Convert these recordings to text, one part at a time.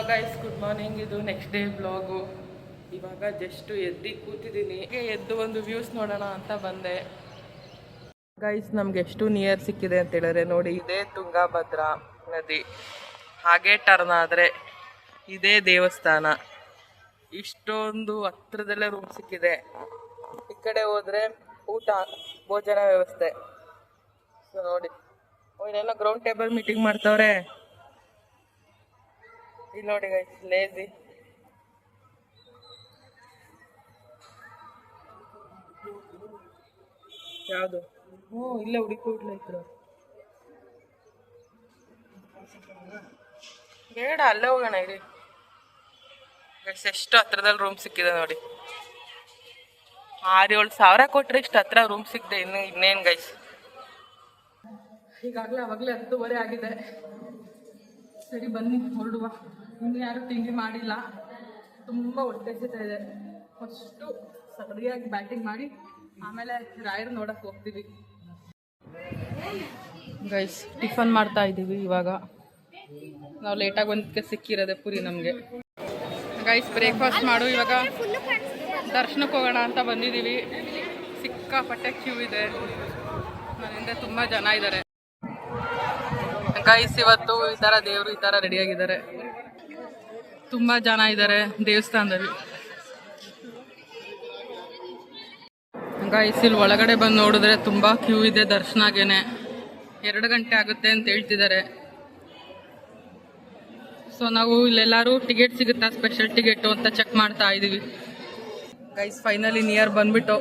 Guys, good morning. ಇದು next day blog. ಇವಾಗ just ಎದ್ದು ಕೂತಿದ್ದೀನಿ. ಎದ್ದು ಒಂದು ವ್ಯೂಸ್ ನೋಡೋಣ ಅಂತ ಬಂದೆ. ಗೈಸ್, ನಮ್ಗೆ ಎಷ್ಟು ನಿಯರ್ ಸಿಕ್ಕಿದೆ ಅಂತ ಹೇಳಿದ್ರೆ ನೋಡಿ, ಇದೇ ತುಂಗಭದ್ರಾ ನದಿ. ಹಾಗೆ ಟರ್ನ್ ಆದರೆ ಇದೇ ದೇವಸ್ಥಾನ. ಇಷ್ಟೊಂದು ಹತ್ರದಲ್ಲೇ ರೂಮ್ ಸಿಕ್ಕಿದೆ. ಈ ಕಡೆ ಹೋದ್ರೆ ಊಟ ಭೋಜನ ವ್ಯವಸ್ಥೆ. ಸೊ ನೋಡಿ, ಇಲ್ಲೆಲ್ಲ ಗ್ರೌಂಡ್ ಟೇಬಲ್ ಮೀಟಿಂಗ್ ಮಾಡ್ತವ್ರೆ. ಇಲ್ಲಿ ನೋಡಿ ಗೈಸ್, ಲೇಜಿ. ಯಾವುದು? ಇಲ್ಲೇ ಹುಡುಕ್ಬಿಡ್ಲೈತ್ರ. ಬೇಡ, ಅಲ್ಲೇ ಹೋಗೋಣ. ಇರಿ ಗೈಸ್, ಎಷ್ಟು ಹತ್ರದಲ್ಲಿ ರೂಮ್ ಸಿಕ್ಕಿದೆ ನೋಡಿ. 6-7 ಸಾವಿರ ಕೊಟ್ರೆ ಇಷ್ಟು ಹತ್ರ ರೂಮ್ ಸಿಕ್ಕಿದೆ. ಇನ್ನೇನು ಗೈಸ್, ಈಗಾಗಲೇ ಅವಾಗಲೇ 10:30 ಆಗಿದೆ. ಸರಿ, ಬನ್ನಿ ಹೊರಡುವ. ಇನ್ನು ಯಾರು ತಿಂಡಿ ಮಾಡಿಲ್ಲ. ತುಂಬ ಹೊಟ್ಟೆ ಹಸಿತಾ ಇದೆ. ಫಸ್ಟು ಸರಿಯಾಗಿ ಬ್ಯಾಟಿಂಗ್ ಮಾಡಿ ಆಮೇಲೆ ರಾಯರು ನೋಡಕ್ಕೆ ಹೋಗ್ತೀವಿ. ಗೈಸ್, ಟಿಫನ್ ಮಾಡ್ತಾ ಇದ್ದೀವಿ ಇವಾಗ. ನಾವು ಲೇಟಾಗಿ ಬಂದಕ್ಕೆ ಸಿಕ್ಕಿರೋದೆ ಪುರಿ ನಮಗೆ. ಗೈಸ್, ಬ್ರೇಕ್ಫಾಸ್ಟ್ ಮಾಡು. ಇವಾಗ ದರ್ಶನಕ್ಕೆ ಹೋಗೋಣ ಅಂತ ಬಂದಿದ್ದೀವಿ. ಸಿಕ್ಕಾಪಟ್ಟೆ ಕ್ಯೂ ಇದೆ. ನನ್ನಿಂದ ತುಂಬ ಜನ ಇದ್ದಾರೆ. ಗೈಸ್, ಇವತ್ತು ಈ ಥರ ದೇವರು ಈ ಥರ ರೆಡಿಯಾಗಿದ್ದಾರೆ. ತುಂಬ ಜನ ಇದ್ದಾರೆ ದೇವಸ್ಥಾನದಲ್ಲಿ. ಗೈಸ್, ಇಲ್ಲಿ ಒಳಗಡೆ ಬಂದು ನೋಡಿದ್ರೆ ತುಂಬ ಕ್ಯೂ ಇದೆ ದರ್ಶನಾಗೇನೆ. 2 ಗಂಟೆ ಆಗುತ್ತೆ ಅಂತ ಹೇಳ್ತಿದ್ದಾರೆ. ಸೊ ನಾವು ಇಲ್ಲೆಲ್ಲರೂ ಟಿಕೆಟ್ ಸಿಗುತ್ತಾ, ಸ್ಪೆಷಲ್ ಟಿಕೆಟು ಅಂತ ಚೆಕ್ ಮಾಡ್ತಾ ಇದ್ದೀವಿ. ಗೈಸ್, ಫೈನಲಿ ನಿಯರ್ ಬಂದ್ಬಿಟ್ಟು.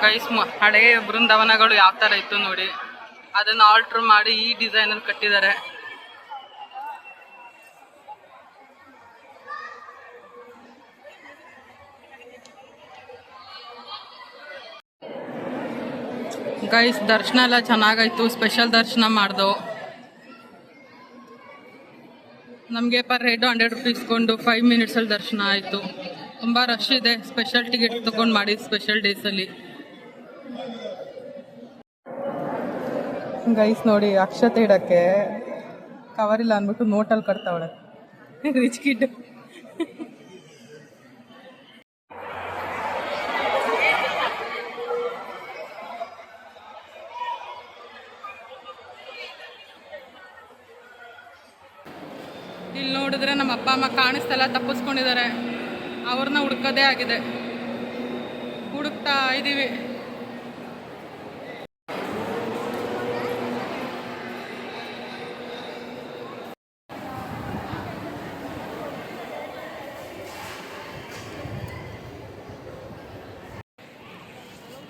ಗೈಸ್, ಹಳೆ ಬೃಂದಾವನಗಳು ಯಾವ ಥರ ಇತ್ತು ನೋಡಿ, ಅದನ್ನು ಆಲ್ಟ್ರ್ ಮಾಡಿ ಈ ಡಿಸೈನಲ್ಲಿ ಕಟ್ಟಿದ್ದಾರೆ. ಗೈಸ್, ದರ್ಶನ ಎಲ್ಲ ಚೆನ್ನಾಗಾಯ್ತು. ಸ್ಪೆಷಲ್ ದರ್ಶನ ಮಾಡ್ದೋ. ನಮಗೆ ಪರ್ ಹೆಡ್ 100 ರೂಪೀಸ್ ಕೊಂಡು 5 ಮಿನಿಟ್ಸಲ್ಲಿ ದರ್ಶನ ಆಯಿತು. ತುಂಬ ರಶ್ ಇದೆ. ಸ್ಪೆಷಲ್ ಟಿಕೆಟ್ ತೊಗೊಂಡು ಮಾಡಿ ಸ್ಪೆಷಲ್ ಡೇಸಲ್ಲಿ. ಗೈಸ್ ನೋಡಿ, ಅಕ್ಷತೆ ಇಡಕ್ಕೆ ಕವರ್ ಇಲ್ಲ ಅಂದ್ಬಿಟ್ಟು ನೋಟಲ್ಲಿ ಕಟ್ತಾವಳೆ. Rich kid. ಇಲ್ಲಿ ನೋಡಿದ್ರೆ ನಮ್ಮ ಅಪ್ಪ ಅಮ್ಮ ಕಾಣಿಸ್ತಲ್ಲ, ತಪ್ಪಿಸ್ಕೊಂಡಿದ್ದಾರೆ. ಅವ್ರನ್ನ ಹುಡ್ಕೋದೇ ಆಗಿದೆ. ಹುಡುಕ್ತಾ ಇದ್ದೀವಿ.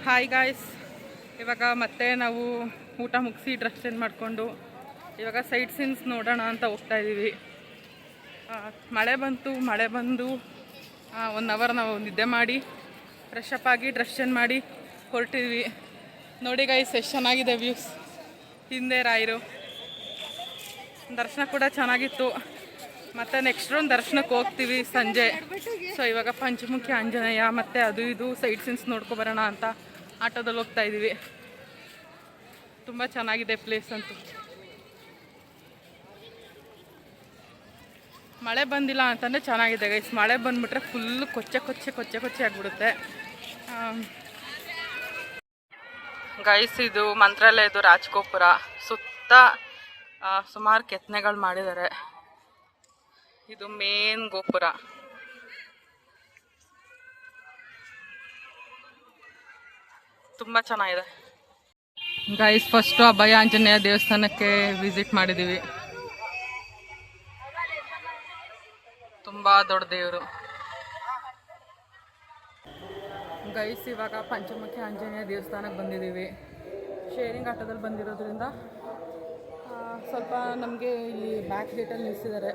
ಹಾಯ್ ಗಾಯ್ಸ್, ಇವಾಗ ಮತ್ತೆ ನಾವು ಊಟ ಮುಗಿಸಿ ಡ್ರೆಸ್ ಚೇಂಜ್ ಮಾಡಿಕೊಂಡು ಇವಾಗ ಸೈಟ್ ಸೀನ್ಸ್ ನೋಡೋಣ ಅಂತ ಹೋಗ್ತಾ ಇದ್ದೀವಿ. ಮಳೆ ಬಂದು 1 ಅವರ್ ನಾವು ನಿದ್ದೆ ಮಾಡಿ ಫ್ರೆಶ್ ಅಪ್ ಆಗಿ ಡ್ರೆಸ್ ಚೇಂಜ್ ಮಾಡಿ ಹೊರಟಿದ್ವಿ. ನೋಡಿ ಗೈಸ್, ಎಷ್ಟು ಚೆನ್ನಾಗಿದೆ ವ್ಯೂಸ್. ಹಿಂದೆ ರಾಯರು. ದರ್ಶನ ಕೂಡ ಚೆನ್ನಾಗಿತ್ತು. ಮತ್ತು ನೆಕ್ಸ್ಟ್ ರೌಂಡ್ ದರ್ಶನಕ್ಕೆ ಹೋಗ್ತೀವಿ ಸಂಜೆ. ಸೊ ಇವಾಗ ಪಂಚಮುಖಿ ಆಂಜನೇಯ ಮತ್ತು ಅದು ಇದು ಸೈಟ್ ಸೀನ್ಸ್ ನೋಡ್ಕೊಬರೋಣ ಅಂತ ಆಟೋದಲ್ಲಿ ಹೋಗ್ತಾ ಇದ್ದೀವಿ. ತುಂಬ ಚೆನ್ನಾಗಿದೆ ಪ್ಲೇಸ್ ಅಂತೂ. ಮಳೆ ಬಂದಿಲ್ಲ ಅಂತಂದರೆ ಚೆನ್ನಾಗಿದೆ ಗೈಸ್. ಮಳೆ ಬಂದುಬಿಟ್ರೆ ಫುಲ್ಲು ಕೊಚ್ಚೆ ಆಗಿಬಿಡುತ್ತೆ. ಗೈಸ್, ಇದು ಮಂತ್ರಾಲಯದು ರಾಜಗೋಪುರ. ಸುತ್ತ ಸುಮಾರು ಕೆತ್ತನೆಗಳು ಮಾಡಿದ್ದಾರೆ. ಇದು ಮೇನ್ ಗೋಪುರ. ತುಂಬ ಚೆನ್ನಾಗಿದೆ ಗೈಸ್. ಫಸ್ಟು ಅಭಯ ಆಂಜನೇಯ ದೇವಸ್ಥಾನಕ್ಕೆ ವಿಸಿಟ್ ಮಾಡಿದ್ದೀವಿ. ತುಂಬ ದೊಡ್ಡ ದೇವರು ಗೈಸ್. ಇವಾಗ ಪಂಚಮುಖಿ ಆಂಜನೇಯ ದೇವಸ್ಥಾನಕ್ಕೆ ಬಂದಿದ್ದೀವಿ. ಶೇರಿಂಗ್ ಆಟೋದಲ್ಲಿ ಬಂದಿರೋದ್ರಿಂದ ಸ್ವಲ್ಪ ನಮಗೆ ಇಲ್ಲಿ ಬ್ಯಾಕ್ ಗೇಟಲ್ಲಿ ನಿಲ್ಲಿಸಿದ್ದಾರೆ.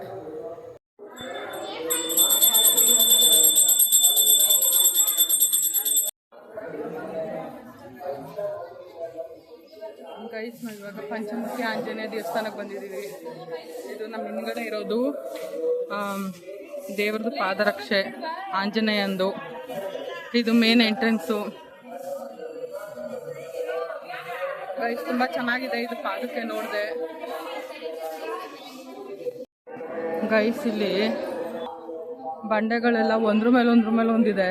ಗೈಸ್, ನಾವು ಇವಾಗ ಪಂಚಮುಖಿ ಆಂಜನೇಯ ದೇವಸ್ಥಾನಕ್ಕೆ ಬಂದಿದ್ದೀವಿ. ಇದು ನಮ್ಮ ಹಿಂದ್ಗಡೆ ಇರೋದು ದೇವ್ರದ್ದು ಪಾದರಕ್ಷೆ ಆಂಜನೇಯಂದು. ಇದು ಮೇನ್ ಎಂಟ್ರೆನ್ಸು. ಗೈಸ್ ತುಂಬ ಚೆನ್ನಾಗಿದೆ ಇದು ಪಾದಕ್ಕೆ ನೋಡಿದೆ. ಗೈಸ್ ಇಲ್ಲಿ ಬಂಡೆಗಳೆಲ್ಲ ಒಂದ್ರ ಮೇಲೆ ಒಂದಿದೆ.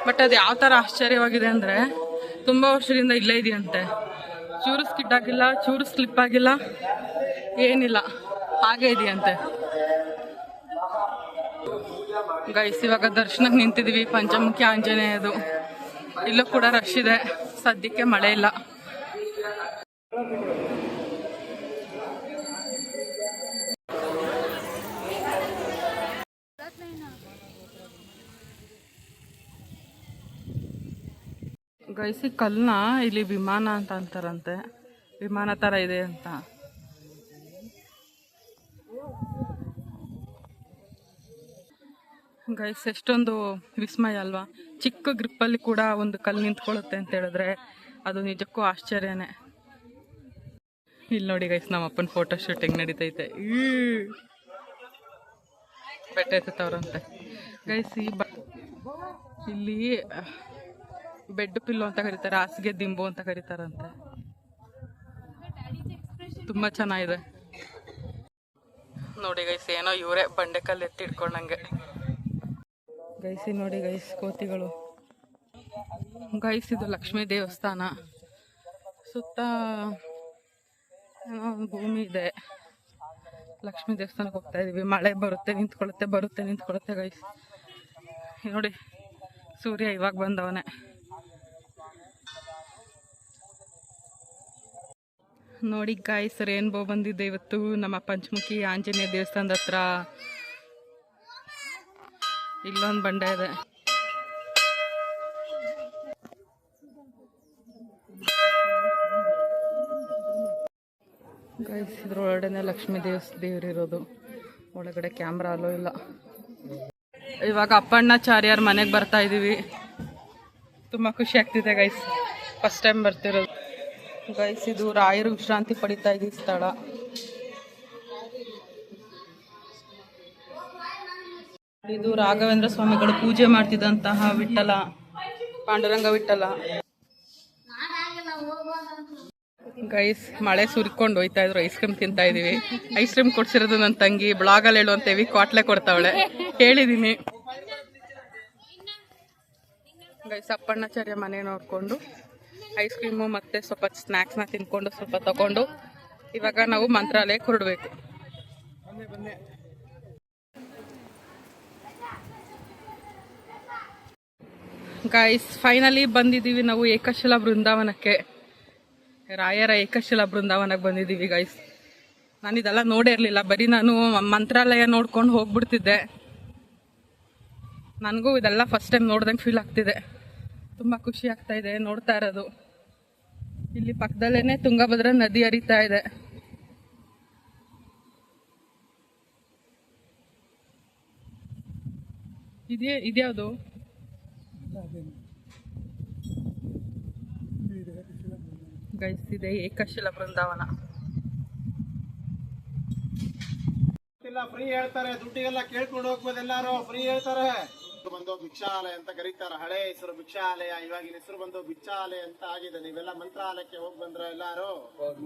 ಬಟ್ ಅದು ಯಾವ ಥರ ಆಶ್ಚರ್ಯವಾಗಿದೆ ಅಂದರೆ ತುಂಬ ವರ್ಷದಿಂದ ಇಲ್ಲೇ ಇದೆಯಂತೆ. ಚೂರು ಸ್ಕಿಡ್ ಆಗಿಲ್ಲ, ಚೂರು ಸ್ಲಿಪ್ ಆಗಿಲ್ಲ, ಏನಿಲ್ಲ, ಹಾಗೆ ಇದೆಯಂತೆ. ಗೈಸ್ ಇವಾಗ ದರ್ಶನಕ್ಕೆ ನಿಂತಿದ್ದೀವಿ, ಪಂಚಮುಖಿ ಆಂಜನೇಯದು. ಇಲ್ಲೂ ಕೂಡ ರಶ್ ಇದೆ, ಸದ್ಯಕ್ಕೆ ಮಳೆ ಇಲ್ಲ. ಗೈಸಿ ಕಲ್ಲನ್ನ ಇಲ್ಲಿ ವಿಮಾನ ಅಂತ ಅಂತಾರಂತೆ, ವಿಮಾನ ಥರ ಇದೆ ಅಂತ. ಗೈಸ್ ಎಷ್ಟೊಂದು ವಿಸ್ಮಯ ಅಲ್ವಾ, ಚಿಕ್ಕ ಗ್ರಿಪ್ಪಲ್ಲಿ ಕೂಡ ಒಂದು ಕಲ್ಲು ನಿಂತ್ಕೊಳ್ಳುತ್ತೆ ಅಂತ ಹೇಳಿದ್ರೆ ಅದು ನಿಜಕ್ಕೂ ಆಶ್ಚರ್ಯನೇ. ಇಲ್ಲಿ ನೋಡಿ ಗೈಸ್ ನಮ್ಮ ಅಪ್ಪನ ಫೋಟೋ ಶೂಟಿಂಗ್ ನಡೀತೈತೆ. ಬೆಟ್ಟ ಎತ್ತವ್ರಂತೆ ಗೈಸ್. ಇಲ್ಲಿ ಬೆಡ್ ಪಿಲ್ಲು ಅಂತ ಕರೀತಾರೆ, ಹಾಸಿಗೆ ದಿಂಬು ಅಂತ ಕರೀತಾರಂತೆ. ತುಂಬ ಚೆನ್ನಾಗಿದೆ ನೋಡಿ ಗೈಸ್. ಏನೋ ಇವರೇ ಬಂಡೆಕಲ್ಲು ಎತ್ತಿ ಇಟ್ಕೊಂಡಂಗೆ ಗೈಸಿ. ನೋಡಿ ಗೈಸ್ ಕೋತಿಗಳು. ಗೈಸ್ ಇದು ಲಕ್ಷ್ಮೀ ದೇವಸ್ಥಾನ, ಸುತ್ತ ಏನೋ ಭೂಮಿ ಇದೆ. ಲಕ್ಷ್ಮೀ ದೇವಸ್ಥಾನಕ್ಕೆ ಹೋಗ್ತಾ ಇದೀವಿ. ಮಳೆ ಬರುತ್ತೆ ನಿಂತ್ಕೊಳ್ಳುತ್ತೆ ಗೈಸ್. ನೋಡಿ ಸೂರ್ಯ ಇವಾಗ ಬಂದವನೇ. ನೋಡಿ ಗೈಸ್ ರೇನ್ಬೋ ಬಂದಿದೆ ಇವತ್ತು ನಮ್ಮ ಪಂಚಮುಖಿ ಆಂಜನೇಯ ದೇವಸ್ಥಾನದ ಹತ್ರ. ಇಲ್ಲೊಂದು ಬಂಡೆ ಇದೆ. ಗೈಸ್ ಇದ್ರೊಳಗಡೆನೆ ಲಕ್ಷ್ಮೀ ದೇವ್ರಿರೋದು. ಒಳಗಡೆ ಕ್ಯಾಮ್ರಾ ಅಲ್ಲೋ ಇಲ್ಲ. ಇವಾಗ ಅಪ್ಪಣ್ಣಾಚಾರ್ಯರ ಮನೆಗೆ ಬರ್ತಾ ಇದೀವಿ. ತುಂಬ ಖುಷಿ ಆಗ್ತಿದೆ ಗೈಸ್, ಫಸ್ಟ್ ಟೈಮ್ ಬರ್ತಿರೋದು. ಗೈಸ್ ಇದು ರಾಯರು ವಿಶ್ರಾಂತಿ ಪಡಿತಾ ಇದ್ದ ಸ್ಥಳ. ಇದು ರಾಘವೇಂದ್ರ ಸ್ವಾಮಿಗಳು ಪೂಜೆ ಮಾಡ್ತಿದ್ದಂತಹ ವಿಠಲ, ಪಾಂಡುರಂಗ ವಿಠಲ. ಗೈಸ್ ಮಳೆ ಸುರಿಕೊಂಡು ಹೋಯ್ತಾ ಇದ್ರು. ಐಸ್ ಕ್ರೀಮ್ ತಿಂತಾ ಇದೀವಿ. ಐಸ್ ಕ್ರೀಮ್ ಕೊಡ್ಸಿರೋದು ನನ್ನ ತಂಗಿ. ಬ್ಲಾಗಲ್ಲಿ ಹೇಳುವಂತೇವಿ, ಕ್ವಾಟ್ಲೆ ಕೊಡ್ತಾವಳೆ, ಹೇಳಿದೀನಿ. ಗೈಸ್ ಅಪ್ಪಣ್ಣಾಚಾರ್ಯ ಮನೆ ನೋಡ್ಕೊಂಡು ಐಸ್ ಕ್ರೀಮು ಮತ್ತೆ ಸ್ವಲ್ಪ ಸ್ನ್ಯಾಕ್ಸ್ನ ತಿನ್ಕೊಂಡು ಸ್ವಲ್ಪ ತಗೊಂಡು ಇವಾಗ ನಾವು ಮಂತ್ರಾಲಯಕ್ಕೆ ಹೊರಡಬೇಕು. ಗೈಸ್ ಫೈನಲಿ ಬಂದಿದ್ದೀವಿ ನಾವು ಏಕಶಿಲ ಬೃಂದಾವನಕ್ಕೆ. ರಾಯರ ಏಕಶಿಲ ಬೃಂದಾವನಕ್ಕೆ ಬಂದಿದ್ದೀವಿ ಗೈಸ್. ನಾನು ಇದೆಲ್ಲ ನೋಡೇ ಇರಲಿಲ್ಲ, ಬರೀ ನಾನು ಮಂತ್ರಾಲಯ ನೋಡ್ಕೊಂಡು ಹೋಗ್ಬಿಡ್ತಿದ್ದೆ. ನನಗೂ ಇದೆಲ್ಲ ಫಸ್ಟ್ ಟೈಮ್ ನೋಡ್ದಂಗೆ ಫೀಲ್ ಆಗ್ತಿದೆ. ತುಂಬ ಖುಷಿ ಆಗ್ತಾ ಇದೆ ನೋಡ್ತಾ ಇರೋದು. ಇಲ್ಲಿ ಪಕ್ಕದಲ್ಲೇನೆ ತುಂಗಭದ್ರಾ ನದಿ ಹರಿತಾ ಇದೆ. ಇದ್ಯಾವುದು? ಗೈಸ್ ಇದೆ ಏಕಶಿಲ ಬೃಂದಾವನ. ಫ್ರೀ ಹೇಳ್ತಾರೆ, ದುಡ್ಡಿಗೆಲ್ಲ ಕೇಳ್ಕೊಂಡು ಹೋಗ್ಬೋದು, ಎಲ್ಲಾರು ಫ್ರೀ ಹೇಳ್ತಾರೆ. ಬಂದು ಭಿಕ್ಷಾಲಯ ಅಂತ ಕರೀತಾರೆ. ಹಳೆ ಹೆಸರು ಭಿಕ್ಷಾಲಯ, ಇವಾಗಿನ ಹೆಸರು ಬಂದು ಭಿಕ್ಷಾಲಯ ಅಂತ ಆಗಿದೆ. ನೀವೆಲ್ಲ ಮಂತ್ರಾಲಯಕ್ಕೆ ಹೋಗಿ ಬಂದ್ರ ಎಲ್ಲಾರು?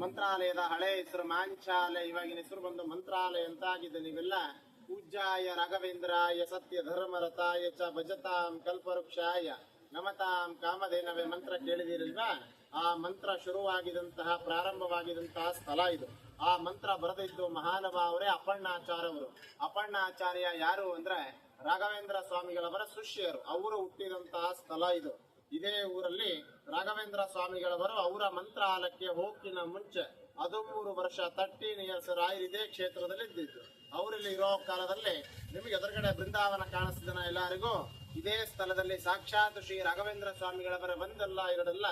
ಮಂತ್ರಾಲಯದ ಹಳೆ ಹೆಸರು ಮಾಂಚಾಲಯ, ಇವಾಗಿನ ಹೆಸರು ಬಂದು ಮಂತ್ರಾಲಯ ಅಂತ ಆಗಿದೆ. ನೀವೆಲ್ಲ ಪೂಜ್ಯಾಯ ರಾಘವೇಂದ್ರಾಯ ಸತ್ಯ ಧರ್ಮರತಾಯ ಚ ಭಜತಾಂ ಕಲ್ಪವೃಕ್ಷಾಯ ನಮತಾಂ ಕಾಮಧೇನವೇ ಮಂತ್ರ ಕೇಳಿದಿರಲ್ವಾ? ಆ ಮಂತ್ರ ಶುರುವಾಗಿದಂತಹ ಪ್ರಾರಂಭವಾಗಿದಂತಹ ಸ್ಥಳ ಇದು. ಆ ಮಂತ್ರ ಬರೆದಿದ್ದು ಮಹಾನುಭಾವರೇ ಅಪ್ಪಣ್ಣಾಚಾರ್ಯವರು. ಅಪ್ಪಣ್ಣಾಚಾರ್ಯ ಯಾರು ಅಂದ್ರೆ ರಾಘವೇಂದ್ರ ಸ್ವಾಮಿಗಳವರ ಶಿಷ್ಯರು. ಅವರು ಹುಟ್ಟಿದಂತಹ ಸ್ಥಳ ಇದು. ಇದೇ ಊರಲ್ಲಿ ರಾಘವೇಂದ್ರ ಸ್ವಾಮಿಗಳವರು ಅವರ ಮಂತ್ರಾಲಯಕ್ಕೆ ಹೋಗಿನ ಮುಂಚೆ 13 ವರ್ಷ 13 ಇಯರ್ಸ್ ರಾಯರು ಇದೇ ಕ್ಷೇತ್ರದಲ್ಲಿ ಇದ್ದಿದ್ದು. ಅವರಲ್ಲಿ ಇರೋ ಕಾಲದಲ್ಲಿ ನಿಮಗೆ ಎದುರುಗಡೆ ಬೃಂದಾವನ ಕಾಣಿಸ್ತಿದನ ಎಲ್ಲರಿಗೂ. ಇದೇ ಸ್ಥಳದಲ್ಲಿ ಸಾಕ್ಷಾತ್ ಶ್ರೀ ರಾಘವೇಂದ್ರ ಸ್ವಾಮಿಗಳವರ ಒಂದಲ್ಲ ಎರಡಲ್ಲ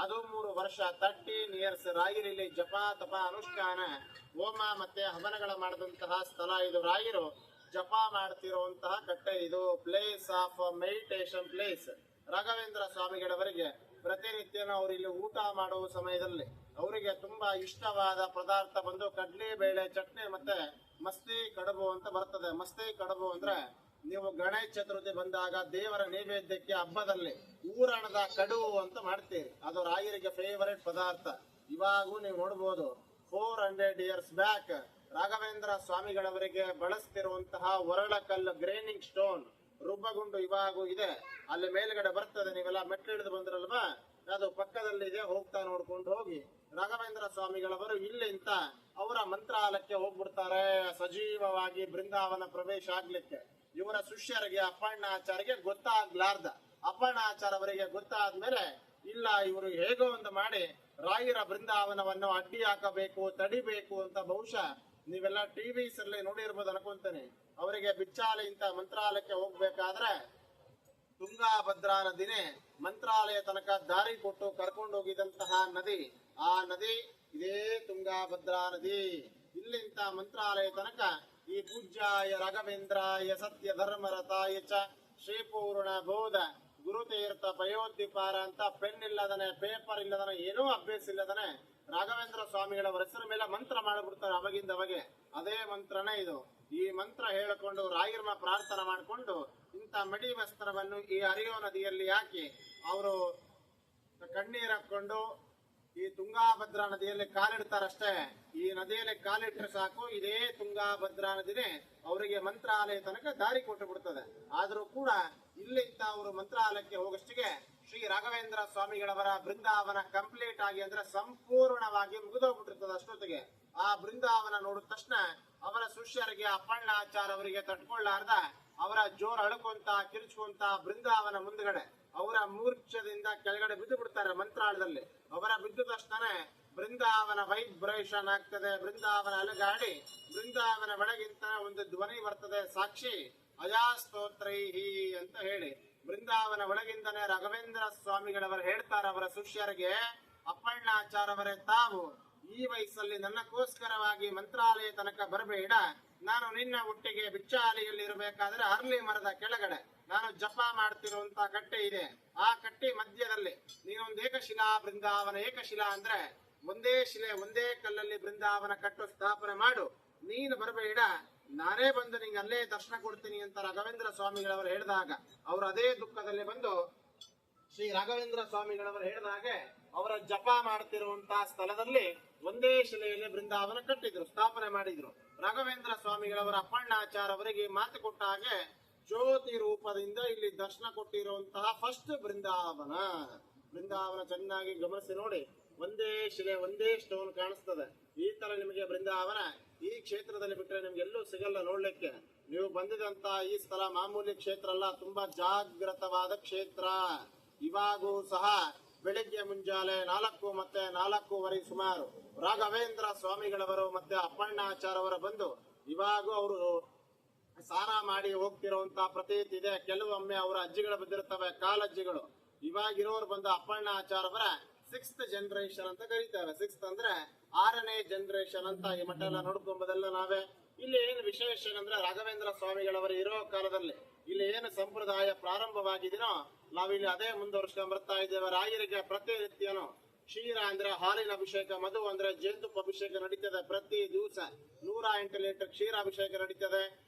13 ವರ್ಷ 13 ಇಯರ್ಸ್ ರಾಯರಲ್ಲಿ ಜಪ ತಪ ಅನುಷ್ಠಾನ ಹೋಮ ಮತ್ತೆ ಹವನಗಳ ಮಾಡಿದಂತಹ ಸ್ಥಳ ಇದು. ರಾಯರು ಜಪ ಮಾಡ್ತಿರುವಂತಹ ಕಟ್ಟೆ ಇದು. Place of meditation place. Raghavendra ಸ್ವಾಮಿಗಳವರಿಗೆ ಪ್ರತಿನಿತ್ಯನೂ ಅವರು ಇಲ್ಲಿ ಊಟ ಮಾಡುವ ಸಮಯದಲ್ಲಿ ಅವರಿಗೆ ತುಂಬಾ ಇಷ್ಟವಾದ ಪದಾರ್ಥ ಬಂದು ಕಡ್ಲಿ ಬೇಳೆ ಚಟ್ನಿ ಮತ್ತೆ ಮಸ್ತಿ ಕಡುಬು ಅಂತ ಬರ್ತದೆ. ಮಸ್ತಿ ಕಡುಬು ಅಂದ್ರೆ ನೀವು ಗಣೇಶ ಚತುರ್ಥಿ ಬಂದಾಗ ದೇವರ ನೈವೇದ್ಯಕ್ಕೆ ಹಬ್ಬದಲ್ಲಿ ಊರಣದ ಕಡುಬು ಅಂತ ಮಾಡ್ತೀರಿ. ಅದು ರಾಯರಿಗೆ ಫೇವರೇಟ್ ಪದಾರ್ಥ. ಇವಾಗೂ ನೀವು ನೋಡ್ಬೋದು 400 ಇಯರ್ಸ್ ಬ್ಯಾಕ್ ರಾಘವೇಂದ್ರ ಸ್ವಾಮಿಗಳವರಿಗೆ ಬಳಸ್ತಿರುವಂತಹ ಒರಳಕಲ್ಲು ಗ್ರೇನಿಂಗ್ ಸ್ಟೋನ್ ರುಬ್ಬಗುಂಡು ಇವಾಗೂ ಇದೆ. ಅಲ್ಲಿ ಮೇಲ್ಗಡೆ ಬರ್ತದೆ, ನೀವೆಲ್ಲ ಮೆಟ್ಟಿಳಿದು ಬಂದ್ರಲ್ವಾ, ಅದು ಪಕ್ಕದಲ್ಲಿ ಇದೆ, ಹೋಗ್ತಾ ನೋಡ್ಕೊಂಡು ಹೋಗಿ. ರಾಘವೇಂದ್ರ ಸ್ವಾಮಿಗಳವರು ಇಲ್ಲಿಂದ ಅವರ ಮಂತ್ರಾಲಯಕ್ಕೆ ಹೋಗ್ಬಿಡ್ತಾರೆ ಸಜೀವವಾಗಿ ಬೃಂದಾವನ ಪ್ರವೇಶ ಆಗ್ಲಿಕ್ಕೆ. ಇವರ ಶಿಷ್ಯರಿಗೆ ಅಪ್ಪಣ್ಣಾಚಾರ್ಯಗೆ ಗೊತ್ತಾಗ್ಲಾರ್ದ, ಅಪ್ಪಣ್ಣಾಚಾರ್ಯ ಅವರಿಗೆ ಗೊತ್ತಾದ್ಮೇಲೆ ಇಲ್ಲ ಇವರು ಹೇಗೋ ಒಂದು ಮಾಡಿ ರಾಯರ ಬೃಂದಾವನವನ್ನು ಅಡ್ಡಿ ಹಾಕಬೇಕು, ತಡಿಬೇಕು ಅಂತ ಬಹುಶಃ ನೀವೆಲ್ಲ ಟಿವಿಸ್ ಅಲ್ಲಿ ನೋಡಿರ್ಬೋದು ಅನ್ಕೊಂತೇನೆ. ಅವರಿಗೆ ಬಿಚ್ಚಾಲೆ ಇಂತ ಮಂತ್ರಾಲಯಕ್ಕೆ ಹೋಗ್ಬೇಕಾದ್ರೆ ತುಂಗಾಭದ್ರಾ ನದಿನೇ ಮಂತ್ರಾಲಯ ತನಕ ದಾರಿ ಕೊಟ್ಟು ಕರ್ಕೊಂಡು ಹೋಗಿದಂತಹ ನದಿ. ಆ ನದಿ ಇದೇ ತುಂಗಾಭದ್ರಾ ನದಿ. ಇಲ್ಲಿಂತ ಮಂತ್ರಾಲಯ ತನಕ ಈ ಪೂಜ್ಯಾಯ ರಾಘವೇಂದ್ರಾಯ ಸತ್ಯ ಧರ್ಮರತಾಯ ಚ ಶ್ರೀಪೂರ್ಣ ಬೋಧ ಗುರುತೀರ್ಥ ಪಯೋದ್ವಿಪಾರ ಅಂತ ಪೆನ್ ಇಲ್ಲದನೆ, ಪೇಪರ್ ಇಲ್ಲದನೆ, ಏನೂ ಅಭ್ಯಾಸ ಇಲ್ಲದನೆ ರಾಘವೇಂದ್ರ ಸ್ವಾಮಿಗಳವರ ಹೆಸರ ಮೇಲೆ ಮಂತ್ರ ಮಾಡಿಬಿಡ್ತಾರೆ ಅವಾಗಿಂದ ಅವಾಗೆ. ಅದೇ ಮಂತ್ರನೇ ಇದು. ಈ ಮಂತ್ರ ಹೇಳಿಕೊಂಡು ರಾಯರ್ನ ಪ್ರಾರ್ಥನೆ ಮಾಡಿಕೊಂಡು ಇಂಥ ಮಡಿ ವಸ್ತ್ರವನ್ನು ಈ ಹರಿಯೋ ನದಿಯಲ್ಲಿ ಹಾಕಿ ಅವರು ಕಣ್ಣೀರ್ ಹಾಕೊಂಡು ಈ ತುಂಗಾಭದ್ರಾ ನದಿಯಲ್ಲಿ ಕಾಲಿಡ್ತಾರಷ್ಟೇ. ಈ ನದಿಯಲ್ಲಿ ಕಾಲಿಟ್ರೆ ಸಾಕು, ಇದೇ ತುಂಗಾಭದ್ರಾ ನದಿನೇ ಅವರಿಗೆ ಮಂತ್ರಾಲಯ ತನಕ ದಾರಿ ಕೊಟ್ಟು ಬಿಡ್ತದೆ. ಆದ್ರೂ ಕೂಡ ಇಲ್ಲಿಂದ ಅವರು ಮಂತ್ರಾಲಯಕ್ಕೆ ಹೋಗಷ್ಟಿಗೆ ಶ್ರೀ ರಾಘವೇಂದ್ರ ಸ್ವಾಮಿಗಳವರ ಬೃಂದಾವನ ಕಂಪ್ಲೀಟ್ ಆಗಿ ಅಂದ್ರೆ ಸಂಪೂರ್ಣವಾಗಿ ಮುಗಿದೋಗ್ಬಿಟ್ಟಿರ್ತದೆ. ಅಷ್ಟೊತ್ತಿಗೆ ಆ ಬೃಂದಾವನ ನೋಡಿದ ತಕ್ಷಣ ಅವರ ಶಿಷ್ಯರಿಗೆ ಅಪ್ಪಣ್ಣಾಚಾರ್ಯ ಅವರಿಗೆ ತಟ್ಕೊಳ್ಳಾರ್ದ ಅವರ ಜೋರ್ ಅಳ್ಕೊಂತ ಕಿರ್ಚ್ಕೊಂತ ಬೃಂದಾವನ ಮುಂದ್ಗಡೆ ಅವರ ಮೂರ್ಛದಿಂದ ಕೆಳಗಡೆ ಬಿದ್ದು ಬಿಡ್ತಾರೆ ಮಂತ್ರಾಲಯದಲ್ಲಿ. ಅವರ ಬಿದ್ದ ತಕ್ಷಣ ಬೃಂದಾವನ ವೈಬ್ರೇಷನ್ ಆಗ್ತದೆ, ಬೃಂದಾವನ ಅಲುಗಾಡಿ ಬೃಂದಾವನ ಒಳಗಿಂತ ಒಂದು ಧ್ವನಿ ಬರ್ತದೆ, ಸಾಕ್ಷಿ ಅಜಾಸ್ತೋತ್ರೈಹಿ ಅಂತ ಹೇಳಿ ಬೃಂದಾವನ ಒಳಗಿಂದನೇ ರಾಘವೇಂದ್ರ ಸ್ವಾಮಿಗಳವರು ಹೇಳ್ತಾರೆ ಅವರ ಶಿಷ್ಯರಿಗೆ, ಅಪ್ಪಣ್ಣಾಚಾರ್ಯವರೇ ತಾವು ಈ ವಯಸ್ಸಲ್ಲಿ ನನ್ನಕ್ಕೋಸ್ಕರವಾಗಿ ಮಂತ್ರಾಲಯ ತನಕ ಬರಬೇಡ. ನಾನು ನಿನ್ನ ಒಟ್ಟಿಗೆ ಬಿಚ್ಚಾಲಿಯಲ್ಲಿ ಇರಬೇಕಾದ್ರೆ ಅರ್ಲಿ ಮರದ ಕೆಳಗಡೆ ನಾನು ಜಪ ಮಾಡ್ತಿರುವಂತ ಕಟ್ಟೆ ಇದೆ. ಆ ಕಟ್ಟೆ ಮಧ್ಯದಲ್ಲಿ ನೀನೊಂದು ಏಕಶಿಲಾ ಬೃಂದಾವನ, ಏಕಶಿಲಾ ಅಂದ್ರೆ ಒಂದೇ ಶಿಲೆ ಒಂದೇ ಕಲ್ಲಲ್ಲಿ ಬೃಂದಾವನ ಕಟ್ಟು ಸ್ಥಾಪನೆ ಮಾಡು. ನೀನು ಬರಬೇಡ, ನಾನೇ ಬಂದು ನಿಂಗೆ ಅಲ್ಲೇ ದರ್ಶನ ಕೊಡ್ತೀನಿ ಅಂತ ರಾಘವೇಂದ್ರ ಸ್ವಾಮಿಗಳವರು ಹೇಳಿದಾಗ ಅವರು ಅದೇ ದುಃಖದಲ್ಲಿ ಬಂದು ಶ್ರೀ ರಾಘವೇಂದ್ರ ಸ್ವಾಮಿಗಳವರು ಹೇಳಿದಾಗೆ ಅವರ ಜಪ ಮಾಡ್ತಿರುವಂತಹ ಸ್ಥಳದಲ್ಲಿ ಒಂದೇ ಶಿಲೆಯಲ್ಲಿ ಬೃಂದಾವನ ಕಟ್ಟಿದ್ರು, ಸ್ಥಾಪನೆ ಮಾಡಿದ್ರು. ರಾಘವೇಂದ್ರ ಸ್ವಾಮಿಗಳವರ ಅಪ್ಪಣ್ಣಾಚಾರ್ಯ ಅವರಿಗೆ ಮಾತು ಕೊಟ್ಟ ಹಾಗೆ ಜ್ಯೋತಿ ರೂಪದಿಂದ ಇಲ್ಲಿ ದರ್ಶನ ಕೊಟ್ಟಿರುವಂತಹ ಫಸ್ಟ್ ಬೃಂದಾವನ. ಬೃಂದಾವನ ಚೆನ್ನಾಗಿ ಗಮನಿಸಿ ನೋಡಿ, ಒಂದೇ ಶಿಲೆ ಒಂದೇ ಸ್ಟೋನ್ ಕಾಣಿಸ್ತದೆ. ಈ ತರ ನಿಮಗೆ ಬೃಂದಾವನ ಈ ಕ್ಷೇತ್ರದಲ್ಲಿ ಬಿಟ್ಟರೆ ನಿಮ್ಗೆ ಎಲ್ಲೂ ಸಿಗಲ್ಲ ನೋಡ್ಲಿಕ್ಕೆ. ನೀವು ಬಂದಿದಂತ ಈ ಸ್ಥಳ ಮಾಮೂಲಿ ಕ್ಷೇತ್ರ ಅಲ್ಲ, ತುಂಬಾ ಜಾಗೃತವಾದ ಕ್ಷೇತ್ರ. ಇವಾಗೂ ಸಹ ಬೆಳಿಗ್ಗೆ ಮುಂಜಾನೆ 4 ಮತ್ತೆ 4:15 ಸುಮಾರು ರಾಘವೇಂದ್ರ ಸ್ವಾಮಿಗಳವರು ಮತ್ತೆ ಅಪ್ಪಣ್ಣಾಚಾರ್ಯವರ ಬಂದು ಇವಾಗೂ ಅವರು ಸ್ನಾನ ಮಾಡಿ ಹೋಗ್ತಿರುವಂತ ಪ್ರತೀತಿ ಇದೆ. ಕೆಲವೊಮ್ಮೆ ಅವರ ಅಜ್ಜಿಗಳು ಬಂದಿರ್ತವೆ, ಕಾಲಜ್ಜಿಗಳು. ಇವಾಗಿರೋರು ಬಂದು ಅಪ್ಪಣ್ಣಾಚಾರ್ಯವರ 6th ಜನರೇಷನ್ ಅಂತ ಕರೀತೇವೆ. 6th ಅಂದ್ರೆ 6ನೇ ಜನರೇಷನ್ ಅಂತ. ಈ ಮಠ ಎಲ್ಲ ನೋಡ್ಕೊಂಬುದೆಲ್ಲ ನಾವೇ. ಇಲ್ಲಿ ಏನು ವಿಶೇಷ ಅಂದ್ರೆ ರಾಘವೇಂದ್ರ ಸ್ವಾಮಿಗಳವರು ಇರೋ ಕಾಲದಲ್ಲಿ ಇಲ್ಲಿ ಏನು ಸಂಪ್ರದಾಯ ಪ್ರಾರಂಭವಾಗಿದೆಯೋ ನಾವಿಲ್ಲಿ ಅದೇ ಮುಂದುವರ್ಸ್ಕೊಂಡ್ ಬರ್ತಾ ಇದ್ದೇವೆ. ರಾಯರಿಗೆ ಪ್ರತಿನಿತ್ಯನು ಕ್ಷೀರ ಅಂದ್ರೆ ಹಾಲಿನ ಅಭಿಷೇಕ, ಮಧು ಅಂದ್ರೆ ಜೇನುತುಪ್ಪ ಅಭಿಷೇಕ ನಡೀತದೆ. ಪ್ರತಿ ದಿವಸ 108 ಲೀಟರ್ ಕ್ಷೀರ ಅಭಿಷೇಕ ನಡೀತದೆ.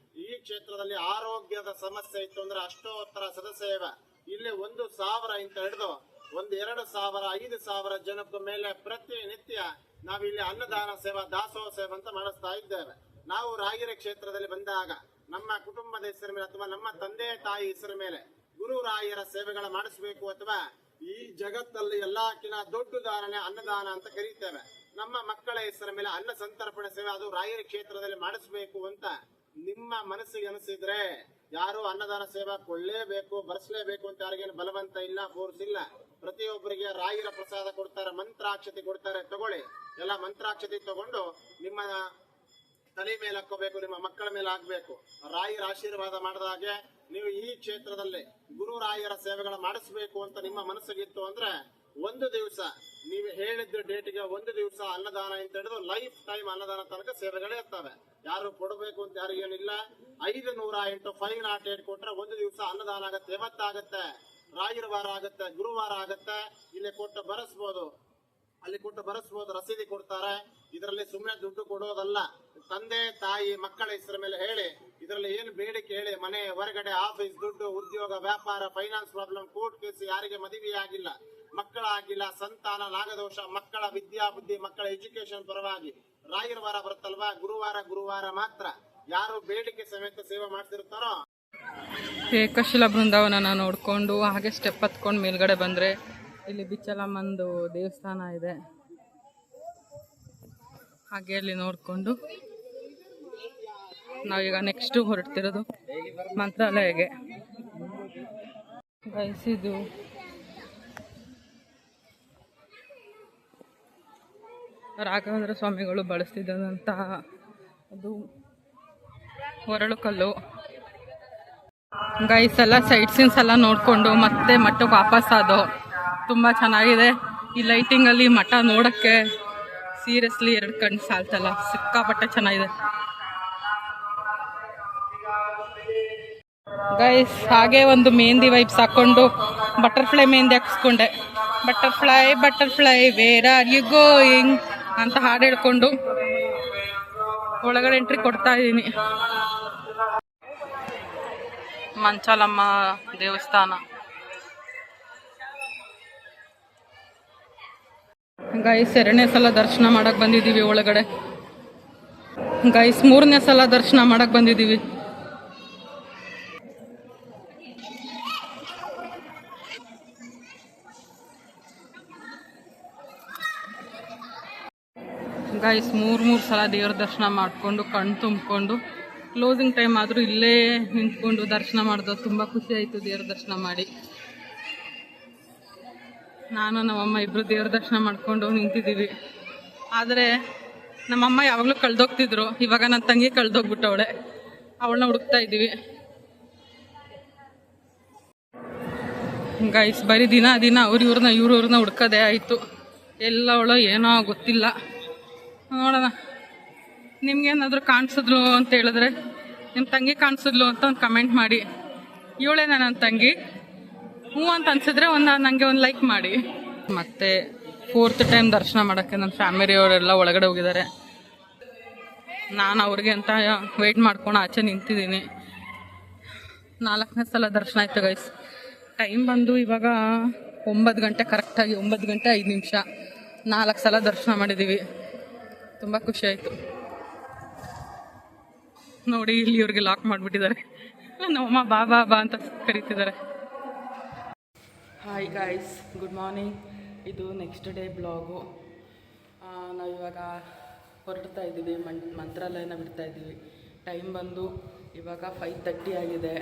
ಈ ಕ್ಷೇತ್ರದಲ್ಲಿ ಆರೋಗ್ಯದ ಸಮಸ್ಯೆ ಇತ್ತು ಅಂದ್ರೆ ಅಷ್ಟೋತ್ತರ ಸದಸ್ಯೇವ ಇಲ್ಲಿ 1,000 ಅಂತ ಹಿಡಿದು 2,000 5,000 ಜನಕ್ಕೂ ಮೇಲೆ ಪ್ರತಿನಿತ್ಯ ನಾವಿಲ್ಲಿ ಅನ್ನದಾನ ಸೇವಾ, ದಾಸೋಹ ಸೇವೆ ಅಂತ ಮಾಡಿಸ್ತಾ ಇದ್ದೇವೆ. ನಾವು ರಾಗಿರ ಕ್ಷೇತ್ರದಲ್ಲಿ ಬಂದಾಗ ನಮ್ಮ ಕುಟುಂಬದ ಹೆಸರ ಮೇಲೆ ಅಥವಾ ನಮ್ಮ ತಂದೆ ತಾಯಿ ಹೆಸರ ಮೇಲೆ ಗುರು ರಾಯರ ಸೇವೆಗಳ ಮಾಡಿಸಬೇಕು, ಅಥವಾ ಈ ಜಗತ್ತಲ್ಲಿ ಎಲ್ಲಕ್ಕಿಂತ ದೊಡ್ಡ ದಾನನೇ ಅನ್ನದಾನ ಅಂತ ಕರೀತೇವೆ. ನಮ್ಮ ಮಕ್ಕಳ ಹೆಸರ ಮೇಲೆ ಅನ್ನ ಸಂತರ್ಪಣೆ ಸೇವೆ ಅದು ರಾಯರ ಕ್ಷೇತ್ರದಲ್ಲಿ ಮಾಡಿಸಬೇಕು ಅಂತ ನಿಮ್ಮ ಮನಸ್ಸಿಗೆ ಅನಿಸಿದ್ರೆ ಯಾರು ಅನ್ನದಾನ ಸೇವಾ ಕೊಳ್ಳೇಬೇಕು, ಬರ್ಸ್ಲೇಬೇಕು ಅಂತ ಯಾರಿಗೇನು ಬಲವಂತ ಇಲ್ಲ, ಫೋರ್ಸ್ ಇಲ್ಲ. ಪ್ರತಿಯೊಬ್ಬರಿಗೆ ರಾಯರ ಪ್ರಸಾದ ಕೊಡ್ತಾರೆ, ಮಂತ್ರಾಕ್ಷತೆ ಕೊಡ್ತಾರೆ, ತಗೊಳ್ಳಿ. ಎಲ್ಲ ಮಂತ್ರಾಕ್ಷತೆ ತಗೊಂಡು ನಿಮ್ಮ ತಲೆ ಮೇಲೆ ಹಾಕೋಬೇಕು, ನಿಮ್ಮ ಮಕ್ಕಳ ಮೇಲೆ ಹಾಕ್ಬೇಕು. ರಾಯರ ಆಶೀರ್ವಾದ ಮಾಡಿದ ಹಾಗೆ ನೀವು ಈ ಕ್ಷೇತ್ರದಲ್ಲಿ ಗುರು ರಾಯರ ಸೇವೆಗಳ ಮಾಡಿಸ್ಬೇಕು ಅಂತ ನಿಮ್ಮ ಮನಸ್ಸಿಗಿತ್ತು ಅಂದ್ರೆ ಒಂದು ದಿವಸ ನೀವು ಹೇಳಿದ ಡೇಟ್ಗೆ ಒಂದು ದಿವಸ ಅನ್ನದಾನ ಅಂತ ಹಿಡಿದು ಲೈಫ್ ಟೈಮ್ ಅನ್ನದಾನ ತನಕ ಸೇವೆಗಳೇ ಇರ್ತವೆ. ಯಾರು ಕೊಡಬೇಕು ಅಂತ ಯಾರಿಗೇನಿಲ್ಲ. 508 508 ಕೊಟ್ರೆ ಒಂದು ದಿವಸ ಅನ್ನದಾನ ಆಗತ್ತೆ. ಯಾವತ್ತಾಗತ್ತೆ? ರಾಯರ ವಾರ ಆಗತ್ತೆ, ಗುರುವಾರ ಆಗತ್ತೆ. ಇಲ್ಲಿ ಕೊಟ್ಟು ಬರೆಸ್ಬೋದು, ಅಲ್ಲಿ ಕೊಟ್ಟು ಬರೆಸ್ಬೋದು, ರಸೀದಿ ಕೊಡ್ತಾರೆ. ಇದರಲ್ಲಿ ಸುಮ್ಮನೆ ದುಡ್ಡು ಕೊಡೋದಲ್ಲ. ತಂದೆ ತಾಯಿ ಮಕ್ಕಳ ಹೆಸರ ಮೇಲೆ ಹೇಳಿ ಇದರಲ್ಲಿ ಏನು ಬೇಡಿಕೆ ಹೇಳಿ, ಮನೆ ಹೊರಗಡೆ ಆಫೀಸ್ ದುಡ್ಡು, ಉದ್ಯೋಗ, ವ್ಯಾಪಾರ, ಫೈನಾನ್ಸ್ ಪ್ರಾಬ್ಲಮ್, ಕೋರ್ಟ್ ಕೇಸ್, ಯಾರಿಗೆ ಮದುವೆ ಆಗಿಲ್ಲ, ಮಕ್ಕಳಾಗಿಲ್ಲ, ಸಂತಾನ ನಾಗದೋಷ, ಮಕ್ಕಳ ವಿದ್ಯಾ ಬುದ್ಧಿ, ಮಕ್ಕಳ ಎಜುಕೇಶನ್ ಪರವಾಗಿ ರಾಯರ ವಾರ ಬರುತ್ತಲ್ವಾ, ಗುರುವಾರ ಮಾತ್ರ ಯಾರು ಬೇಡಿಕೆ ಸಮೇತ ಸೇವೆ ಮಾಡ್ತಿರ್ತಾರೋ. ಏಕಶಿಲ ಬೃಂದಾವನನ ನೋಡಿಕೊಂಡು ಹಾಗೆ ಸ್ಟೆಪ್ ಹತ್ಕೊಂಡು ಮೇಲ್ಗಡೆ ಬಂದರೆ ಇಲ್ಲಿ ಬಿಚ್ಚಲಮ್ಮಂದು ದೇವಸ್ಥಾನ ಇದೆ. ಹಾಗೆ ಅಲ್ಲಿ ನೋಡಿಕೊಂಡು ನಾವೀಗ ನೆಕ್ಸ್ಟು ಹೊರಡ್ತಿರೋದು ಮಂತ್ರಾಲಯಗೆ. ಇದು ರಾಘವೇಂದ್ರ ಸ್ವಾಮಿಗಳು ಬಳಸ್ತಿದ್ದಂತಹ ಅದು ಹೊರಳು ಕಲ್ಲು. ಗೈಸ್ ಎಲ್ಲ ಸೈಟ್ ಸೀನ್ಸ್ ಎಲ್ಲ ನೋಡಿಕೊಂಡು ಮತ್ತೆ ಮಠಕ್ಕೆ ವಾಪಸ್ ಆದೋ. ತುಂಬ ಚೆನ್ನಾಗಿದೆ ಈ ಲೈಟಿಂಗಲ್ಲಿ ಮಠ ನೋಡೋಕ್ಕೆ. ಸೀರಿಯಸ್ಲಿ 2 ಕಣ್ಣು ಸಾಲ್ತಲ್ಲ, ಸಿಕ್ಕಾಪಟ್ಟೆ ಚೆನ್ನಾಗಿದೆ ಗೈಸ್. ಹಾಗೆ ಒಂದು ಮೆಹಂದಿ ವೈಬ್ಸ್ ಹಾಕ್ಕೊಂಡು ಬಟರ್ಫ್ಲೈ ಮೆಹಂದಿ ಹಾಕಿಸ್ಕೊಂಡೆ. Butterfly where are you going ಅಂತ ಹಾಡು ಹೇಳ್ಕೊಂಡು ಒಳಗಡೆ ಎಂಟ್ರಿ ಕೊಡ್ತಾ ಇದ್ದೀನಿ. ಮಂಚಾಲಮ್ಮ ದೇವಸ್ಥಾನ ಗೈಸ್. 2ನೇ ಸಲ ದರ್ಶನ ಮಾಡಕ್ ಬಂದಿದ್ದೀವಿ ಒಳಗಡೆ. ಗೈಸ್ 3ನೇ ಸಲ ದರ್ಶನ ಮಾಡಕ್ ಬಂದಿದ್ದೀವಿ. ಗೈಸ್ 3 ಸಲ ದೇವ್ರ ದರ್ಶನ ಮಾಡಿಕೊಂಡು ಕಣ್ಣು ತುಂಬಿಕೊಂಡು ಕ್ಲೋಸಿಂಗ್ ಟೈಮ್ ಆದರೂ ಇಲ್ಲೇ ನಿಂತ್ಕೊಂಡು ದರ್ಶನ ಮಾಡಿದ್ರು. ತುಂಬ ಖುಷಿ ಆಯಿತು ದೇವ್ರ ದರ್ಶನ ಮಾಡಿ. ನಾನು ನಮ್ಮಮ್ಮ ಇಬ್ಬರು ದೇವ್ರ ದರ್ಶನ ಮಾಡಿಕೊಂಡು ನಿಂತಿದ್ದೀವಿ. ಆದರೆ ನಮ್ಮಮ್ಮ ಯಾವಾಗಲೂ ಕಳೆದೋಗ್ತಿದ್ರು. ಇವಾಗ ನನ್ನ ತಂಗಿ ಕಳೆದೋಗ್ಬಿಟ್ಟವಳೆ, ಅವಳನ್ನ ಹುಡುಕ್ತಾ ಇದ್ದೀವಿ. ಗೈಸ್ ಬರೀ ದಿನ ಇವ್ರನ್ನ ಹುಡ್ಕೋದೇ ಆಯಿತು. ಎಲ್ಲವಳೋ ಏನೋ ಗೊತ್ತಿಲ್ಲ. ನೋಡೋಣ, ನಿಮ್ಗೇನಾದರೂ ಕಾಣಿಸಿದ್ಲು ಅಂತ ಹೇಳಿದ್ರೆ, ನಿಮ್ಮ ತಂಗಿ ಕಾಣಿಸಿದ್ಲು ಅಂತ ಒಂದು ಕಮೆಂಟ್ ಮಾಡಿ. ಇವಳೇನ ನನ್ನ ತಂಗಿ? ಹ್ಞೂ ಅಂತ ಅನ್ಸಿದ್ರೆ ನನಗೆ ಒಂದು ಲೈಕ್ ಮಾಡಿ. ಮತ್ತೆ 4th ಟೈಮ್ ದರ್ಶನ ಮಾಡೋಕ್ಕೆ ನನ್ನ ಫ್ಯಾಮಿಲಿಯವರೆಲ್ಲ ಒಳಗಡೆ ಹೋಗಿದ್ದಾರೆ. ನಾನು ಅವ್ರಿಗೆ ಅಂತ ವೆಯ್ಟ್ ಮಾಡ್ಕೊಂಡು ಆಚೆ ನಿಂತಿದ್ದೀನಿ. 4ನೇ ಸಲ ದರ್ಶನ ಆಯಿತು ಗೈಸ್. ಟೈಮ್ ಬಂದು ಇವಾಗ 9 ಗಂಟೆ, ಕರೆಕ್ಟಾಗಿ 9 ಗಂಟೆ 5 ನಿಮಿಷ. 4 ಸಲ ದರ್ಶನ ಮಾಡಿದ್ದೀವಿ. ತುಂಬ ಖುಷಿ ಆಯಿತು. ನೋಡಿ ಇಲ್ಲಿ ಇವ್ರಿಗೆ ಲಾಕ್ ಮಾಡಿಬಿಟ್ಟಿದ್ದಾರೆ. ನಮ್ಮಮ್ಮ ಬಾ ಅಂತ ಕರೀತಿದ್ದಾರೆ. Hi guys, good morning. ಇದು ನೆಕ್ಸ್ಟ್ ಡೇ ಬ್ಲಾಗು. ನಾವಿವಾಗ ಹೊರಡ್ತಾ ಇದ್ದೀವಿ, ಮಂತ್ರಾಲಯನ ಬಿಡ್ತಾ ಇದ್ದೀವಿ. ಟೈಮ್ ಬಂದು ಇವಾಗ 5:30 ಆಗಿದೆ.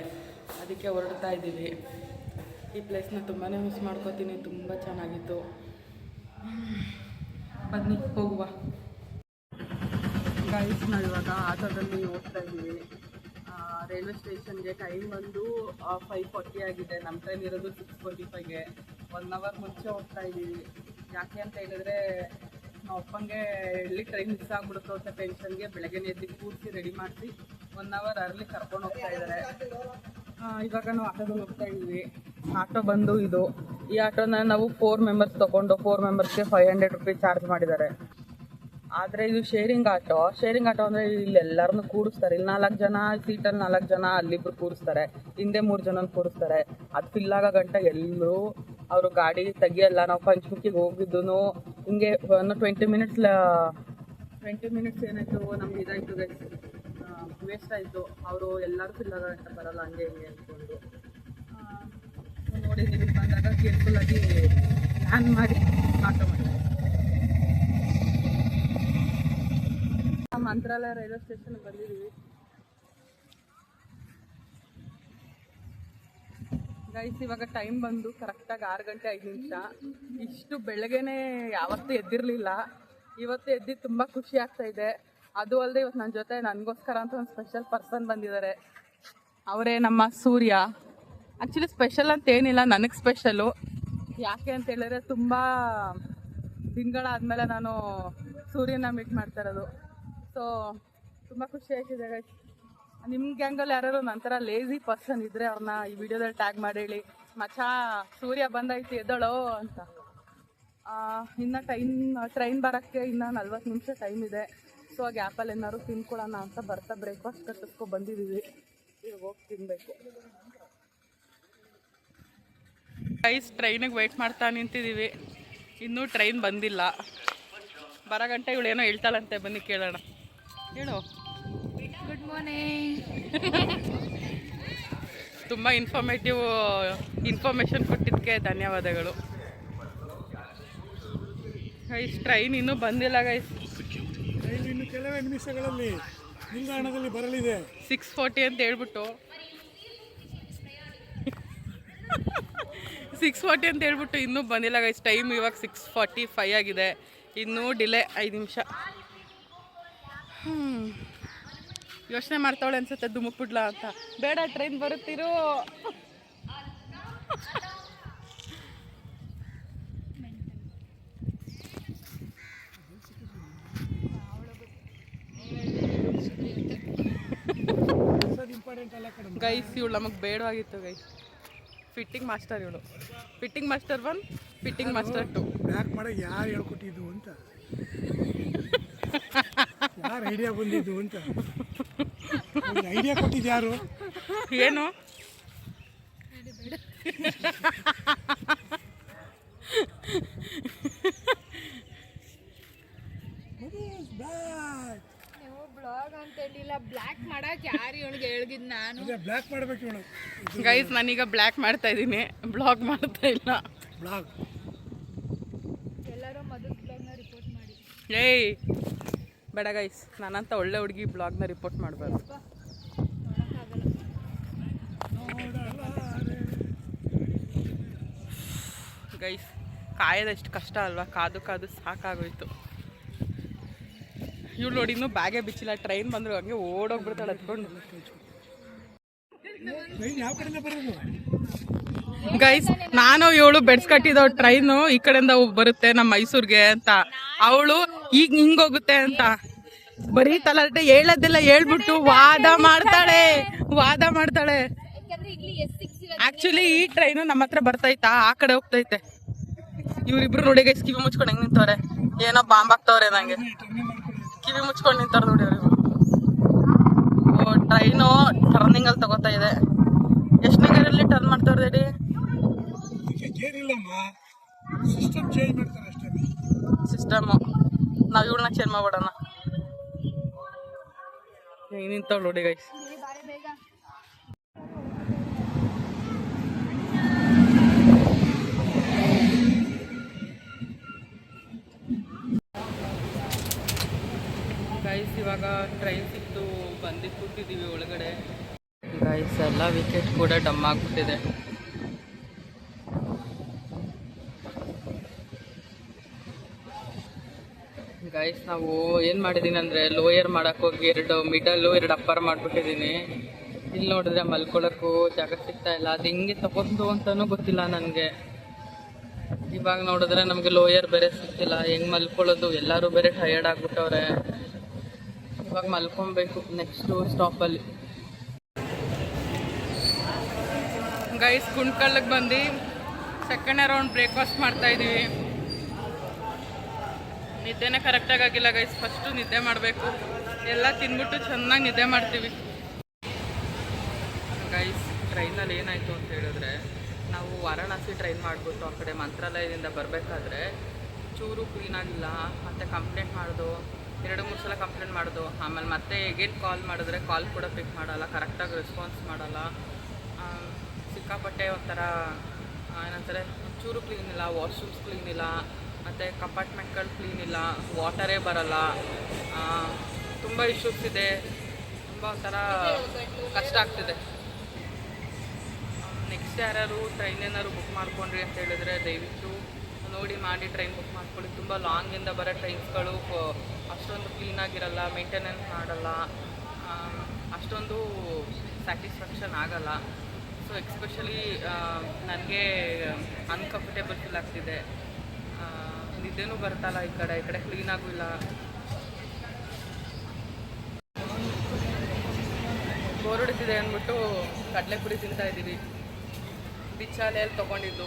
ಅದಕ್ಕೆ ಹೊರಡ್ತಾ ಇದ್ದೀವಿ. ಈ ಪ್ಲೇಸ್ನ ತುಂಬಾ ಮಿಸ್ ಮಾಡ್ಕೋತೀನಿ. ತುಂಬ ಚೆನ್ನಾಗಿತ್ತು. ಬನ್ನಿ ಹೋಗುವ. ಗೈಸ್ ನಾವಿವಾಗ ಆಟೋದಲ್ಲಿ ಹೋಗ್ತಾ ಇದ್ದೀವಿ ರೈಲ್ವೆ ಸ್ಟೇಷನ್ಗೆ. ಟೈಮ್ ಬಂದು 5:40 ಆಗಿದೆ. ನಮ್ಮ ಟ್ರೈನ್ ಇರೋದು 6:45ಗೆ. 1 ಅವರ್ ಮುಂಚೆ ಹೋಗ್ತಾ ಇದ್ದೀವಿ. ಯಾಕೆ ಅಂತ ಹೇಳಿದ್ರೆ ನಮ್ಮ ಅಪ್ಪಂಗೆ ಎಲ್ಲಿ ಟ್ರೈನ್ ಮಿಸ್ ಆಗಿಬಿಡುತ್ತೋ ಅಂತ ಟೆನ್ಷನ್ಗೆ ಬೆಳಗ್ಗೆ ಎದ್ದು ಕೂರಿಸಿ ರೆಡಿ ಮಾಡಿಸಿ 1 ಅವರ್ ಅರ್ಲಿ ಕರ್ಕೊಂಡು ಹೋಗ್ತಾ ಇದ್ದಾರೆ. ಇವಾಗ ನಾವು ಆಟೋದಲ್ಲಿ ಹೋಗ್ತಾ ಇದ್ದೀವಿ. ಆಟೋ ಬಂದು ಇದು. ಈ ಆಟೋನ ನಾವು 4 ಮೆಂಬರ್ಸ್ ತೊಗೊಂಡು 4 ಮೆಂಬರ್ಸ್ಗೆ 500 ರೂಪೀಸ್ ಚಾರ್ಜ್ ಮಾಡಿದ್ದಾರೆ. ಆದರೆ ಇದು ಶೇರಿಂಗ್ ಆಟೋ ಅಂದರೆ ಇಲ್ಲಿ ಎಲ್ಲರನ್ನೂ ಕೂಡಿಸ್ತಾರೆ. ಇಲ್ಲಿ 4 ಜನ ಸೀಟಲ್ಲಿ 4 ಜನ, ಅಲ್ಲಿಬ್ರು ಕೂರಿಸ್ತಾರೆ, ಹಿಂದೆ 3 ಜನ ಕೂರಿಸ್ತಾರೆ. ಅದು ಫಿಲ್ ಆಗೋ ಗಂಟೆ ಎಲ್ಲರೂ ಅವರು ಗಾಡಿ ತೆಗಿಯಲ್ಲ. ನಾವು ಪಂಚಮುಖಿಗೆ ಹೋಗಿದ್ದು ಹಿಂಗೆ 20 ಮಿನಿಟ್ಸ್ ಏನಾಯಿತು ನಮ್ಗೆ ಇದಾಯಿತು, ವೇಸ್ಟ್ ಆಯಿತು. ಅವರು ಎಲ್ಲರೂ ಫಿಲ್ ಆಗೋ ಗಂಟೆ ಬರೋಲ್ಲ, ಹಂಗೆ ಹಿಂಗೆ ಅಂದ್ಕೊಂಡು ನೋಡಿ ನೀವು ಬಂದಾಗ ಕೇರ್ಫುಲ್ಲಾಗಿ ಪ್ಲ್ಯಾನ್ ಮಾಡಿ ಆಟೋ ಮಾಡಿ. ಮಂತ್ರಾಲಯ ರೈಲ್ವೆ ಸ್ಟೇಷನ್ಗೆ ಬಂದಿದ್ದೀವಿ ಗೈಸ್. ಇವಾಗ ಟೈಮ್ ಬಂದು ಕರೆಕ್ಟಾಗಿ 6 ಗಂಟೆ 5 ನಿಮಿಷ. ಇಷ್ಟು ಬೆಳಗ್ಗೆನೇ ಯಾವತ್ತೂ ಎದ್ದಿರಲಿಲ್ಲ. ಇವತ್ತು ಎದ್ದು ತುಂಬ ಖುಷಿ ಆಗ್ತಾ ಇದೆ. ಅದು ಅಲ್ಲದೆ ಇವತ್ತು ನನ್ನ ಜೊತೆ ನನಗೋಸ್ಕರ ಅಂತ ಒಂದು ಸ್ಪೆಷಲ್ ಪರ್ಸನ್ ಬಂದಿದ್ದಾರೆ. ಅವರೇ ನಮ್ಮ ಸೂರ್ಯ. ಆ್ಯಕ್ಚುಲಿ ಸ್ಪೆಷಲ್ ಅಂತ ಏನಿಲ್ಲ, ನನಗೆ ಸ್ಪೆಷಲು. ಯಾಕೆ ಅಂತ ಹೇಳಿದ್ರೆ ತುಂಬ ದಿನಗಳಾದಮೇಲೆ ನಾನು ಸೂರ್ಯನ ಮೀಟ್ ಮಾಡ್ತಾ ಇರೋದು. ಸೊ ತುಂಬ ಖುಷಿ ಆಯ್ತಿದೆ ಗೈಸ್. ನಿಮ್ಮ ಗ್ಯಾಂಗಲ್ಲಿ ಯಾರು ನಂತರ ಲೇಝಿ ಪರ್ಸನ್ ಇದ್ದರೆ ಅವ್ರನ್ನ ಈ ವಿಡಿಯೋದಲ್ಲಿ ಟ್ಯಾಗ್ ಮಾಡಿ ಹೇಳಿ, ಮಚ್ಚಾ ಸೂರ್ಯ ಬಂದೈತಿ ಎದ್ದಳೋ ಅಂತ. ಇನ್ನು ಟ್ರೈನ್ ಬರೋಕ್ಕೆ ಇನ್ನು 40 ನಿಮಿಷ ಟೈಮ್ ಇದೆ. ಸೊ ಆ ಗ್ಯಾಪಲ್ಲಿ ಏನಾದ್ರು ತಿನ್ಕೊಳ್ಳೋಣ ಅಂತ ಬರ್ತಾ ಬ್ರೇಕ್ಫಾಸ್ಟ್ ಕಟ್ಟಿಸ್ಕೊ ಬಂದಿದ್ದೀವಿ. ಇವಾಗ ಹೋಗಿ ತಿನ್ನಬೇಕು ಗೈಸ್. ಟ್ರೈನಿಗೆ ವೆಯ್ಟ್ ಮಾಡ್ತಾ ನಿಂತಿದ್ದೀವಿ. ಇನ್ನೂ ಟ್ರೈನ್ ಬಂದಿಲ್ಲ. ಬರೋ ಗಂಟೆ ಇವಳು ಏನೋ ಹೇಳ್ತಾಳಂತೆ, ಬನ್ನಿ ಕೇಳೋಣ. ಹೇಳು. Good morning. ತುಂಬ ಇನ್ಫಾರ್ಮೇಷನ್ ಕೊಟ್ಟಿದ್ದಕ್ಕೆ ಧನ್ಯವಾದಗಳು. ಗೈಸ್ ಟ್ರೈನ್ ಇನ್ನೂ ಬಂದಿಲ್ಲ ಗೈಸ್. ಇನ್ನು ಕೆಲವೇ ನಿಮಿಷಗಳಲ್ಲಿ ನಿಲ್ದಾಣದಲ್ಲಿ ಬರಲಿದೆ. 6:40 ಅಂತ ಹೇಳ್ಬಿಟ್ಟು 6:40 ಅಂತ ಹೇಳ್ಬಿಟ್ಟು ಇನ್ನೂ ಬಂದಿಲ್ಲ ಗೈಸ್. ಟೈಮ್ ಇವಾಗ 6:45 ಆಗಿದೆ. ಇನ್ನೂ ಡಿಲೇ 5 ನಿಮಿಷ. ಯೋಚನೆ ಮಾಡ್ತಾವಳೆ ಅನ್ಸುತ್ತೆ ಧುಮುಕ್ಬಿಡ್ಲಾ ಅಂತ. ಬೇಡ, ಟ್ರೈನ್ ಬರುತ್ತಿರು. ಗೈಸ್ ಇವಳು ನಮಗೆ ಬೇಡವಾಗಿತ್ತು ಗೈಸ್. ಫಿಟ್ಟಿಂಗ್ ಮಾಸ್ಟರ್ ಇವಳು. Fitting master 1, fitting master 2. Back ಮಾಡಕ್ಕೆ ಯಾರು ಹೇಳ್ಕೊಟ್ಟಿದ್ದು ಅಂತ, ಯಾರು ಐಡಿಯಾ ಬಂದಿದ್ದು ಅಂತ. ಐಡಿಯಾ ಕೊಟ್ಟಿದ್ದು ಯಾರು? ಏನು ನೀವು ಬ್ಲಾಗ್ ಅಂತ ಹೇಳಿಲ್ಲ. ಬ್ಲ್ಯಾಕ್ ಮಾಡಕ್ಕೆ ಯಾರು ಇವಳಿಗೆ ಹೇಳಿದ್ ನಾನು? ಬ್ಲ್ಯಾಕ್ ಮಾಡ್ಬೇಕು ಇವಳು. ಗೈಸ್ ನಾನೀಗ ಬ್ಲ್ಯಾಕ್ ಮಾಡ್ತಾ ಇದ್ದೀನಿ, ಬ್ಲಾಗ್ ಮಾಡ್ತಾ ಇಲ್ಲ. ಬ್ಲಾಗ್ ಎಲ್ಲರೂ ಮಧುಸ್ ಬ್ಲಾಗ್ನ ರಿಪೋರ್ಟ್ ಮಾಡಿ. ಏಯ್ ಬೇಡ ಗೈಸ್, ನಾನಂತ ಒಳ್ಳೆ ಹುಡುಗಿ ಬ್ಲಾಗ್ನ ರಿಪೋರ್ಟ್ ಮಾಡಬಾರ್ದು. ಗೈಸ್ ಕಾಯೋದಷ್ಟು ಕಷ್ಟ ಅಲ್ವಾ? ಕಾದು ಕಾದು ಸಾಕಾಗೋಯ್ತು. ಇವಳು ನೋಡಿ ಇನ್ನೂ ಬ್ಯಾಗೇ ಬಿಚ್ಚಿಲ್ಲ. ಟ್ರೈನ್ ಬಂದ್ರು ಹಂಗೆ ಓಡೋಗ್ಬಿಡ್ತಾಳೆ ಹತ್ಕೊಂಡು. ಯಾವ ಕಡೆಯಿಂದ ಬರೋದು? ಗೈಸ್ ನಾನು ಇವಳು ಬೆಡ್ಸ್ ಕಟ್ಟಿದ ಟ್ರೈನು ಈ ಕಡೆಯಿಂದ ಬರುತ್ತೆ ನಮ್ಮ ಮೈಸೂರಿಗೆ ಅಂತ. ಅವಳು ಈಗ ಹಿಂಗೋಗುತ್ತೆ ಅಂತ ಬರೀ ತಲಾಟೆ ಹೇಳೋದೆಲ್ಲ ಹೇಳ್ಬಿಟ್ಟು ವಾದ ಮಾಡ್ತಾಳೆ. ಆಕ್ಚುಲಿ ಈ ಟ್ರೈನು ನಮ್ಮ ಹತ್ರ ಬರ್ತೈತಾ, ಆ ಕಡೆ ಹೋಗ್ತೈತೆ. ಇವ್ರಿಬ್ರು ನೋಡಿ ಗೈಸ್ ಕಿವಿ ಮುಚ್ಕೊಂಡು ಹೆಂಗ್ ನಿಂತವ್ರೆ, ಏನೋ ಬಾಂಬ್ ಆಗ್ತವ್ರೆ ನಂಗೆ. ಕಿವಿ ಮುಚ್ಕೊಂಡು ನಿಂತವ್ರೆ ನೋಡಿ ಅವ್ರಿಬ್ರು. ಟ್ರೈನು ಟರ್ನಿಂಗ್ ಅಲ್ಲಿ ತಗೋತಾ ಇದೆ. ಎಷ್ಟನೇ ಗೇರಲ್ಲಿ ಟರ್ನ್ ಮಾಡ್ತಾವ್ರೆ ಹೇಳಿ? ಸಿಸ್ಟಮ್ ಚೇಂಜ್ ಮಾಡ್ತಾರೆ ಅಷ್ಟೇ. ಸಿಸ್ಟಮು ನಾವು ಇವಳನ್ನ ಚೇಂಜ್ ಮಾಡ್ಬಿಡೋಣ. ನಿಂತವ್ ನೋಡಿ ಗೈಸ್. ಗೈಸ್ ಇವಾಗ ಟ್ರೈನ್ ಸಿಕ್ತು, ಬಂದು ಕೂತಿದ್ದೀವಿ ಒಳಗಡೆ. ಗೈಸ್ ಎಲ್ಲ ವಿಕೆಟ್ ಕೂಡ ಡಮ್ ಆಗ್ಬಿಟ್ಟಿದೆ. ಗೈಸ್ ನಾವು ಏನು ಮಾಡಿದ್ದೀನಿ ಅಂದರೆ ಲೋಯರ್ ಮಾಡೋಕ್ಕೋಗಿ 2 ಮಿಡಲ್ಲು 2 ಅಪ್ಪರ್ ಮಾಡಿಬಿಟ್ಟಿದ್ದೀನಿ. ಇಲ್ಲಿ ನೋಡಿದ್ರೆ ಮಲ್ಕೊಳ್ಳೋಕ್ಕೂ ಜಾಗ ಸಿಗ್ತಾ ಇಲ್ಲ. ಅದು ಹೆಂಗೆ ತಗೊಂಡು ಅಂತಲೂ ಗೊತ್ತಿಲ್ಲ ನನಗೆ. ಇವಾಗ ನೋಡಿದ್ರೆ ನಮಗೆ ಲೋಯರ್ ಬೇರೆ ಸಿಗ್ತಿಲ್ಲ, ಹೆಂಗೆ ಮಲ್ಕೊಳ್ಳೋದು? ಎಲ್ಲರೂ ಬೇರೆ ಟಯರ್ಡ್ ಆಗಿಬಿಟ್ಟವ್ರೆ. ಇವಾಗ ಮಲ್ಕೊಬೇಕು ನೆಕ್ಸ್ಟು ಸ್ಟಾಪಲ್ಲಿ. ಗೈಸ್ ಗುಂಡ್ಕಲ್ಗೆ ಬಂದು ಸೆಕೆಂಡ್ ರೌಂಡ್ ಬ್ರೇಕ್ಫಾಸ್ಟ್ ಮಾಡ್ತಾಯಿದ್ದೀವಿ. ನಿದ್ದೆನೇ ಕರೆಕ್ಟಾಗಿ ಆಗಿಲ್ಲ ಗೈಸ್. ಫಸ್ಟು ನಿದ್ದೆ ಮಾಡಬೇಕು. ಎಲ್ಲ ತಿಂದ್ಬಿಟ್ಟು ಚೆನ್ನಾಗಿ ನಿದ್ದೆ ಮಾಡ್ತೀವಿ. ಗೈಸ್ ಟ್ರೈನಲ್ಲಿ ಏನಾಯಿತು ಅಂತ ಹೇಳಿದ್ರೆ, ನಾವು ವಾರಾಣಸಿ ಟ್ರೈನ್ ಮಾಡಿಬಿಟ್ಟು ಆ ಕಡೆ ಮಂತ್ರಾಲಯದಿಂದ ಬರಬೇಕಾದ್ರೆ ಚೂರು ಕ್ಲೀನಾಗಿಲ್ಲ. ಮತ್ತು ಕಂಪ್ಲೇಂಟ್ ಮಾಡೋದು 2-3 ಸಲ ಕಂಪ್ಲೇಂಟ್ ಮಾಡೋದು. ಆಮೇಲೆ ಮತ್ತೆ ಎಗೇನ್ ಕಾಲ್ ಮಾಡಿದ್ರೆ ಕಾಲ್ ಕೂಡ ಪಿಕ್ ಮಾಡೋಲ್ಲ, ಕರೆಕ್ಟಾಗಿ ರೆಸ್ಪಾನ್ಸ್ ಮಾಡೋಲ್ಲ. ಸಿಕ್ಕಾಪಟ್ಟೆ ಒಂಥರ ಏನಂತಾರೆ, ಚೂರು ಕ್ಲೀನ್ ಇಲ್ಲ, ವಾಶ್ರೂಮ್ಸ್ ಕ್ಲೀನ್ ಇಲ್ಲ, ಮತ್ತು ಕಂಪಾರ್ಟ್ಮೆಂಟ್ಗಳು ಕ್ಲೀನ್ ಇಲ್ಲ, ವಾಟರೇ ಬರಲ್ಲ. ತುಂಬ ಇಶ್ಯೂಸ್ ಇದೆ. ತುಂಬ ಒಂಥರ ಕಷ್ಟ ಆಗ್ತಿದೆ. ನೆಕ್ಸ್ಟ್ ಯಾರು ಟ್ರೈನ್ ಏನಾದ್ರು ಬುಕ್ ಮಾಡ್ಕೊಂಡ್ರಿ ಅಂತ ಹೇಳಿದ್ರೆ ದಯವಿಟ್ಟು ನೋಡಿ ಮಾಡಿ ಟ್ರೈನ್ ಬುಕ್ ಮಾಡ್ಕೊಳ್ಳಿ. ತುಂಬ ಲಾಂಗಿಂದ ಬರೋ ಟ್ರೈನ್ಸ್ಗಳು ಅಷ್ಟೊಂದು ಕ್ಲೀನಾಗಿರಲ್ಲ, ಮೇಂಟೆನೆನ್ಸ್ ಮಾಡಲ್ಲ, ಅಷ್ಟೊಂದು ಸ್ಯಾಟಿಸ್ಫ್ಯಾಕ್ಷನ್ ಆಗಲ್ಲ. ಸೊ ಎಕ್ಸ್ಪೆಷಲಿ ನನಗೆ ಅನ್ಕಂಫರ್ಟೇಬಲ್ ಫೀಲ್ ಆಗ್ತಿದೆ. ನಿದ್ದೆನೂ ಬರ್ತಲ್ಲ, ಈ ಕಡೆ ಕ್ಲೀನಾಗೂ ಇಲ್ಲ. ಬೋರ್ ಹೊಡಿತಿದೆ ಅಂದ್ಬಿಟ್ಟು ಕಡಲೆಪುರಿ ತಿಂತಾ ಇದ್ದೀವಿ. ಬಿಚ್ಚಾಲೆಯಲ್ಲಿ ತೊಗೊಂಡಿದ್ದು.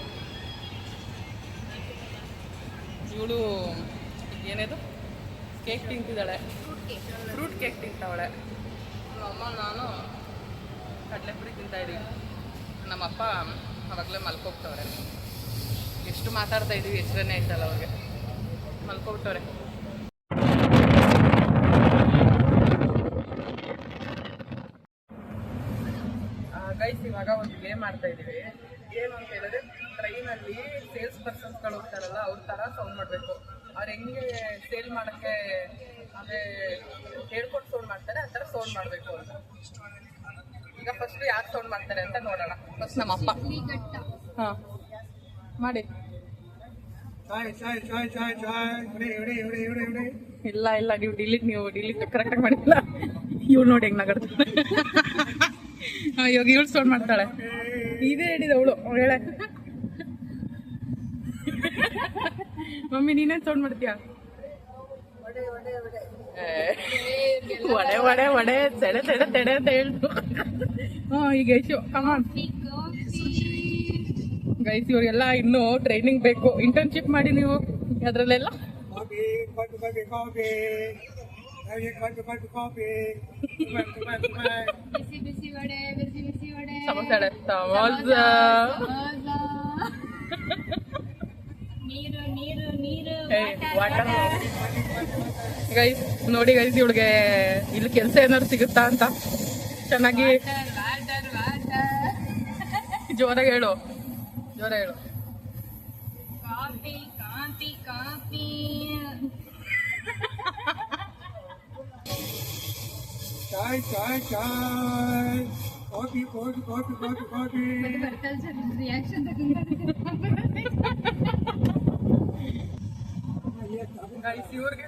ಇವಳು ಏನೇದು ಕೇಕ್ ತಿಂತಿದ್ದಾಳೆ, ಫ್ರೂಟ್ ಕೇಕ್ ತಿಂತಾವಳೆ. ನಮ್ಮಮ್ಮ ನಾನು ಕಡಲೆಪುರಿ ತಿಂತಾಯಿದ್ದೀವಿ. ನಮ್ಮಪ್ಪ ಅವಾಗಲೇ ಮಲ್ಕೋಗ್ತವ್ರೆ. ಎಷ್ಟು ಮಾತಾಡ್ತಾ ಇದ್ದೀವಿ, ಹೆಸರನ್ನೇ ಆಯ್ತಲ್ಲ ಅವ್ರಿಗೆ. ಮಲ್ಕೊಬಿಟ್ಟವ್ರೆ. ಗೈಸ್ ಇವಾಗ ಒಂದು ಗೇಮ್ ಮಾಡ್ತಾ ಇದೀವಿ. ಏನು ಅಂತ ಹೇಳಿದ್ರೆ ಟ್ರೈನಲ್ಲಿ ಸೇಲ್ಸ್ ಪರ್ಸನ್ಸ್ಗಳು ಹೋಗ್ತಾರಲ್ಲ ಅವ್ರ ಥರ ಸೌಂಡ್ ಮಾಡಬೇಕು. ಅವ್ರು ಹೆಂಗೆ ಸೇಲ್ ಮಾಡೋಕ್ಕೆ ಅಂದರೆ ಹೇಳ್ಕೊಟ್ಟು ಸೌಂಡ್ ಮಾಡ್ತಾರೆ ಆ ಥರ ಸೌಂಡ್ ಮಾಡಬೇಕು ಅಂತ. ಈಗ ಫಸ್ಟ್ ಯಾರು ಸೌಂಡ್ ಮಾಡ್ತಾರೆ ಅಂತ ನೋಡೋಣ. ಫಸ್ಟ್ ನಮ್ಮ ಅಪ್ಪ. ಹಾಂ ಮಾಡಿ. ಇಲ್ಲ ಇಲ್ಲ ನೀವು ಡಿಲೀಟ್ ಕರೆಕ್ಟಾಗಿ ಮಾಡಿಲ್ಲ. ಇವಳು ನೋಡಿ ಹೆಂಗೆ ನಗಡ್ತಾಳೆ. ಇವಾಗ ಇವಳು ಸೌಂಡ್ ಮಾಡ್ತಾಳೆ. ಇದೇ ಹೇಳಿದ ಅವಳು ಹೇಳೆ. ಮಮ್ಮಿ ನೀನೇನು ಸೌಂಡ್ ಮಾಡ್ತೀಯ? ಒಡೆ ಒಡೆ ಒಡೆ ತೆಡೆ ತೆಡೆ ತೆಡೆ ಅಂತ ಹೇಳ್ತು. ಈಗ ಯಶು ಕಮಾನ್ ಗೈಸ್. ಇವ್ರಿಗೆಲ್ಲ ಇನ್ನೂ ಟ್ರೈನಿಂಗ್ ಬೇಕು. ಇಂಟರ್ನ್ಶಿಪ್ ಮಾಡಿ ನೀವು ಅದರಲ್ಲೆಲ್ಲ. ಸಮೋಸ ವಾಟರ್. ಗೈಸ್ ನೋಡಿ ಗೈಸ್, ಇವಳಿಗೆ ಇಲ್ಲಿ ಕೆಲಸ ಏನಾದ್ರು ಸಿಗುತ್ತಾ ಅಂತ ಚೆನ್ನಾಗಿ ಜೋರಾಗಿ ಹೇಳು. Coffee coffee coffee chai chai chai coffee coffee coffee coffee coffee. Reaction guys ಇವ್ರಿಗೆ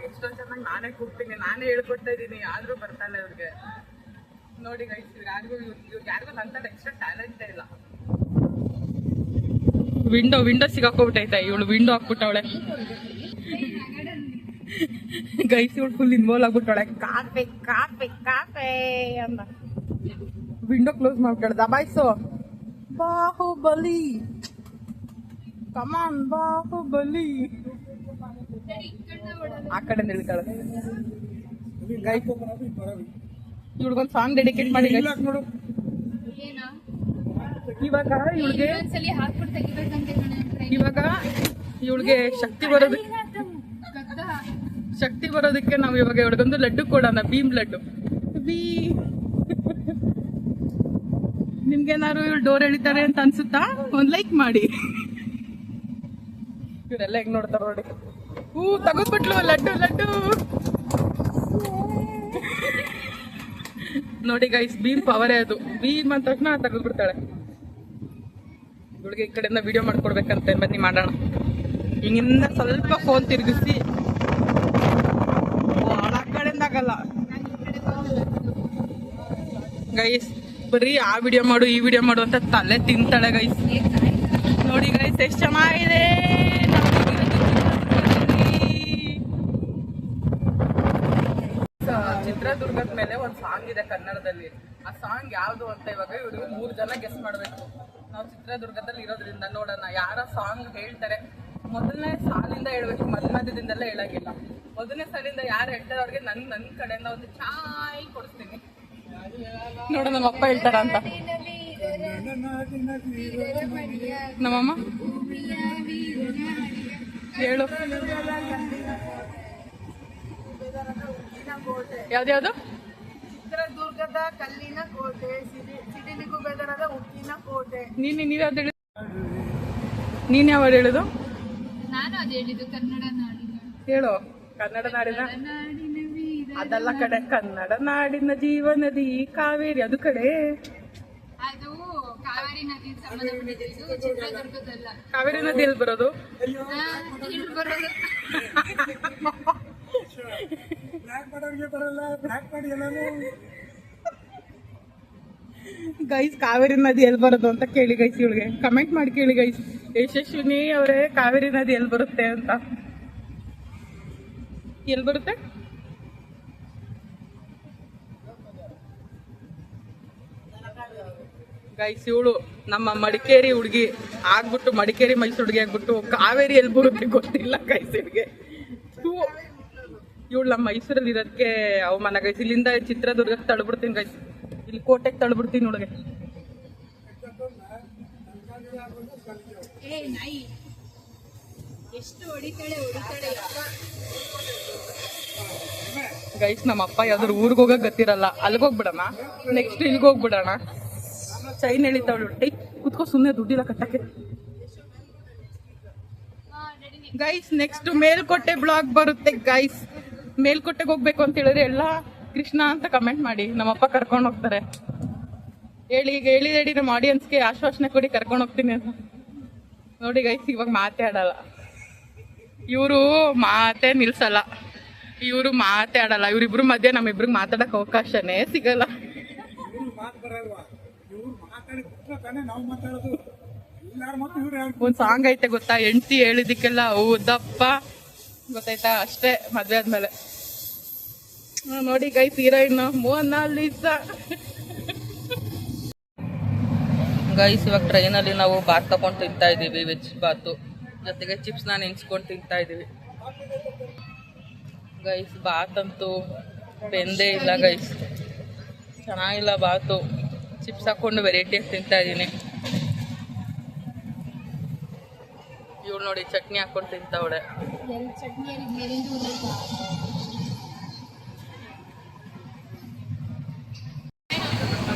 ಎಷ್ಟೋ ಚೆನ್ನಾಗಿ ನಾನೇ ಕೂಗ್ತೀನಿ, ನಾನೇ ಹೇಳ್ಕೊಡ್ತಾ ಇದ್ದೀನಿ, ಆದ್ರೂ ಬರ್ತಾ ಇಲ್ಲ ಇವ್ರಿಗೆ. ನೋಡಿ ಗೈಸ್, ಇವ್ರಿಗೆ ಯಾರಿಗೂ ನಂತರ ಎಕ್ಸ್ಟ್ರಾ ಟ್ಯಾಲೆಂಟೇ ಇಲ್ಲ. ವಿಂಡೋ ಸಿಗಾಕೋಬಿಟ್ಟೈತೆ. ಇವಳು ವಿಂಡೋ ಹಾಕ್ಬಿಟ್ಟವಳೆ ಗೈಸ್. ಇವಳು ಫುಲ್ ಇನ್ವಾಲ್ವ್ ಆಗ್ಬಿಟ್ಟವಳೆ. ಕಾಫೆ ಕಾಫೆ ಕಾಫೆ ಅಂತ ವಿಂಡೋ ಕ್ಲೋಸ್ ಮಾಡ್ಬಿಟ್ಟಾಳೆ. ದಬಾಯಿಸು. ಬಾಹುಬಲಿ ಕಮಾನ್ ಬಾಹುಬಲಿ. ಆ ಕಡೆಯಿಂದ ಇಳಿತಾಳೆ. ಗೈಸ್ ಇವಳಿಗೊಂದು ಸಾಂಗ್ ಡೆಡಿಕೇಟ್ ಮಾಡಿ ಗೈಸ್. ನೋಡು ಇವಾಗ ಇವಳಿಗೆ ಶಕ್ತಿ ಬರೋದಕ್ಕೆ ನಾವು ಇವಾಗ ಇವಳಿಗೊಂದು ಲಡ್ಡು ಕೊಡೋಣ. ಭೀಮ್ ಲಡ್ಡು. ನಿಮ್ಗೇನಾದ್ರು ಇವಳು ಡೋರ್ ಎಳಿತಾರೆ ಅಂತ ಅನ್ಸುತ್ತಾ? ಒಂದ್ ಲೈಕ್ ಮಾಡಿ. ಇವರೆಲ್ಲ ಹೆಂಗ್ ನೋಡ್ತಾರ ನೋಡಿ. ತಗೋದ್ಬಿಟ್ಲು ಲಡ್ಡು. ನೋಡಿ ಗೈಸ್, ಭೀಮ್ ಪವರೇ ಅದು. ಭೀಮ್ ಅಂದ ತಕ್ಷಣ ತೆಗೆದ್ಬಿಡ್ತಾಳೆ. ಇವಳಿಗೆ ಈ ಕಡೆಯಿಂದ ವಿಡಿಯೋ ಮಾಡ್ಕೊಡ್ಬೇಕಂತೆ. ಬನ್ನಿ ಮಾಡೋಣ. ಹಿಂಗಿಂದ ಸ್ವಲ್ಪ ಫೋನ್ ತಿರುಗಿಸಿ. ಆ ಕಡೆಯಿಂದ ಆಗಲ್ಲ ಗೈಸ್. ಬರೀ ಆ ವಿಡಿಯೋ ಮಾಡು ಈ ವಿಡಿಯೋ ಮಾಡು ಅಂತ ತಲೆ ತಿಂತಾಳೆ ಗೈಸ್. ನೋಡಿ ಗೈಸ್ ಎಷ್ಟು ಚೆನ್ನಾಗಿದೆ. ಚಿತ್ರದುರ್ಗದ ಮೇಲೆ ಒಂದು ಸಾಂಗ್ ಇದೆ ಕನ್ನಡದಲ್ಲಿ. ಆ ಸಾಂಗ್ ಯಾವುದು ಅಂತ ಇವಾಗ ಇವ್ರಿಗೆ 3 ಜನ ಗೆಸ್ ಮಾಡಬೇಕು. ನಾವು ಚಿತ್ರದುರ್ಗದಲ್ಲಿ ಇರೋದ್ರಿಂದ ನೋಡೋಣ ಯಾರ ಸಾಂಗ್ ಹೇಳ್ತಾರೆ. ಮೊದಲನೇ ಸಾಲಿಂದ ಹೇಳ್ಬೇಕು, ಮಧ್ಯದಿಂದೆಲ್ಲ ಹೇಳಂಗಿಲ್ಲ. ಮೊದಲನೇ ಸಾಲಿಂದ ಯಾರು ಹೇಳ್ತಾರೆ ಅವ್ರಿಗೆ ನನ್ನ ಕಡೆಯಿಂದ ಒಂದು ಚಾಯ್ ಕೊಡಿಸ್ತೀನಿ. ನೋಡೋಣ ನಮ್ಮ ಅಪ್ಪ ಹೇಳ್ತಾರ ಅಂತ. ನಮ್ಮಮ್ಮ ಹೇಳು. ಯಾವ್ದ್ಯಾವ್ದು? ಚಿತ್ರದುರ್ಗದ ಕಲ್ಲಿನ ಕೋಟೆ, ಸಿಡಿಲಿಗೂ ಬೆದರದ ಉಕ್ಕಿನ ಕೋಟೆ. ನೀವ್ಯಾವ್ದು ಹೇಳಿ? ನೀನ್ ಯಾವಾಗ ಹೇಳುದು? ನಾನು ಅದು ಹೇಳಿದ್ದು ಕನ್ನಡ ನಾಡಿನ. ಹೇಳು. ಕನ್ನಡ ನಾಡಿನ ಅದಲ್ಲ ಕಡೆ. ಕನ್ನಡ ನಾಡಿನ ಜೀವನದಿ ಕಾವೇರಿ ಅದು ಕಡೆ. ಅದು ಕಾವೇರಿ ನದಿ ಸಂಬಂಧಪಟ್ಟಿದ್ದು. ಚಿತ್ರದುರ್ಗದಲ್ಲ. ಕಾವೇರಿ ನದಿ ಎಲ್ಲಿ ಬರೋದು? ಇಲ್ಲಿ ಬರೋದು. ಬ್ಲ್ಯಾಕ್ ಮಾಡೋರಿಗೆ ಬರಲ್ಲ, ಬ್ಲ್ಯಾಕ್ ಮಾಡಿ ಎಲ್ಲಾನು. ಗೈಸ್ ಕಾವೇರಿ ನದಿ ಎಲ್ಲಿ ಬರೋದು ಅಂತ ಕೇಳಿ ಗೈಸ್. ಇವಳಿಗೆ ಕಮೆಂಟ್ ಮಾಡಿ ಕೇಳಿ ಗೈಸ್. ಯಶಸ್ವಿನಿ ಅವರೇ, ಕಾವೇರಿ ನದಿ ಎಲ್ಲಿ ಬರುತ್ತೆ ಅಂತ. ಎಲ್ಲಿ ಬರುತ್ತೆ? ಗೈಸ್ ಇವಳು ನಮ್ಮ ಮಡಿಕೇರಿ ಹುಡುಗಿ ಆಗ್ಬಿಟ್ಟು, ಮಡಿಕೇರಿ ಮೈಸೂರು ಹುಡುಗಿ ಆಗ್ಬಿಟ್ಟು ಕಾವೇರಿ ಎಲ್ಲಿ ಬರುತ್ತೆ ಗೊತ್ತಿಲ್ಲ ಗೈಸ್ ಇವಳಿಗೆ. ಇವಳು ನಮ್ಮ ಮೈಸೂರಲ್ಲಿ ಇರೋದಕ್ಕೆ ಅವಮಾನ ಗೈಸ್. ಇಲ್ಲಿಂದ ಚಿತ್ರದುರ್ಗಕ್ಕೆ ತಳ್ಬಿಡ್ತೀನಿ ಗೈಸ್. ಇಲ್ಲಿ ಕೋಟೆಗೆ ತಳ್ಬಿಡ್ತೀನಿ ಹುಡುಗಿ. ಎಷ್ಟು ಹೊಡಿತಾಳೆ. ಗೈಸ್ ನಮ್ಮ ಅಪ್ಪ ಯಾವ್ದಾದ್ರು ಊರಿಗೆ ಹೋಗಕ್ ಗೊತ್ತಿರಲ್ಲ. ಅಲ್ಲಿಗೆ ಹೋಗ್ಬಿಡೋಣ, ನೆಕ್ಸ್ಟ್ ಇಲ್ಲಿಗೆ ಹೋಗ್ಬಿಡೋಣ. ಚೈನ್ ಎಳಿತಾವಳು ಟೈ ಕುತ್ಕೋ ಸುಮ್ಮನೆ ದುಡ್ಡಿಲ್ಲ ಕಟ್ಟಕ್ಕೆ. ಗೈಸ್ ನೆಕ್ಸ್ಟ್ ಮೇಲ್ಕೋಟೆ ಬ್ಲಾಗ್ ಬರುತ್ತೆ ಗೈಸ್. ಮೇಲ್ಕೋಟೆಗೆ ಹೋಗ್ಬೇಕು ಅಂತ ಹೇಳಿದ್ರೆ ಎಲ್ಲ ಕೃಷ್ಣ ಅಂತ ಕಮೆಂಟ್ ಮಾಡಿ, ನಮ್ಮಪ್ಪ ಕರ್ಕೊಂಡು ಹೋಗ್ತಾರೆ. ಹೇಳಿ ಈಗ ಹೇಳಿದೇಳಿ ನಮ್ಮ ಆಡಿಯನ್ಸ್ಗೆ ಆಶ್ವಾಸನೆ ಕೊಡಿ ಕರ್ಕೊಂಡು ಹೋಗ್ತೀನಿ ಅಂತ. ನೋಡಿ ಗೈಸ್ ಇವಾಗ ಮಾತೇ ಆಡಲ್ಲ ಇವರು, ಮಾತೇ ನಿಲ್ಸಲ್ಲ ಇವರು, ಮಾತೇ ಆಡಲ್ಲ ಇವರಿಬ್ರು ಮಧ್ಯೆ ನಮ್ಮಿಬ್ರಿಗೆ ಮಾತಾಡಕ್ ಅವಕಾಶನೇ ಸಿಗಲ್ಲ. ಮಾತು ಬರಲ್ವಾ, ಇವ್ರು ಮಾತಾಡಿ ಬಿಟ್ರೆ ತಾನೇ ನಾವು ಮಾತಾಡೋದು. ಎಲ್ಲಾರು ಮತ್ತು ಇವ್ರು ಹೇಳ್ತಾರೆ. ಒಂದ್ ಸಾಂಗ್ ಐತೆ ಗೊತ್ತಾ, ಹೆಂಡ್ತಿ ಹೇಳಿದಕ್ಕೆಲ್ಲ ಹೌದಪ್ಪ ಗೊತ್ತಾಯ್ತಾ, ಅಷ್ಟೇ ಮದ್ವೆ ಆದ್ಮೇಲೆ. ನೋಡಿ ಗೈಸ್ ಹೀರೋಯಿನ್ ಮೋನಾಲಿಸಾ. ಗೈಸ್ ಇವಾಗ ಟ್ರೈನಲ್ಲಿ ನಾವು ಬಾತ್ ತಗೊಂಡು ತಿಂತಾ ಇದೀವಿ, ವೆಜ್ ಬಾತು ಜೊತೆಗೆ ಚಿಪ್ಸ್ನ ನೆನ್ಸ್ಕೊಂಡು ತಿಂತಾ ಇದೀವಿ. ಗೈಸ್ ಬಾತ್ ಅಂತೂ ಬೆಂದೇ ಇಲ್ಲ ಗೈಸ್, ಚೆನ್ನಾಗಿಲ್ಲ ಬಾತು. ಚಿಪ್ಸ್ ಹಾಕೊಂಡು ವೆರೈಟಿಯಾಗಿ ತಿಂತಾ ಇದ್ದೀನಿ. ಇವಳು ನೋಡಿ ಚಟ್ನಿ ಹಾಕೊಂಡು ತಿಂತಾವಳೆ.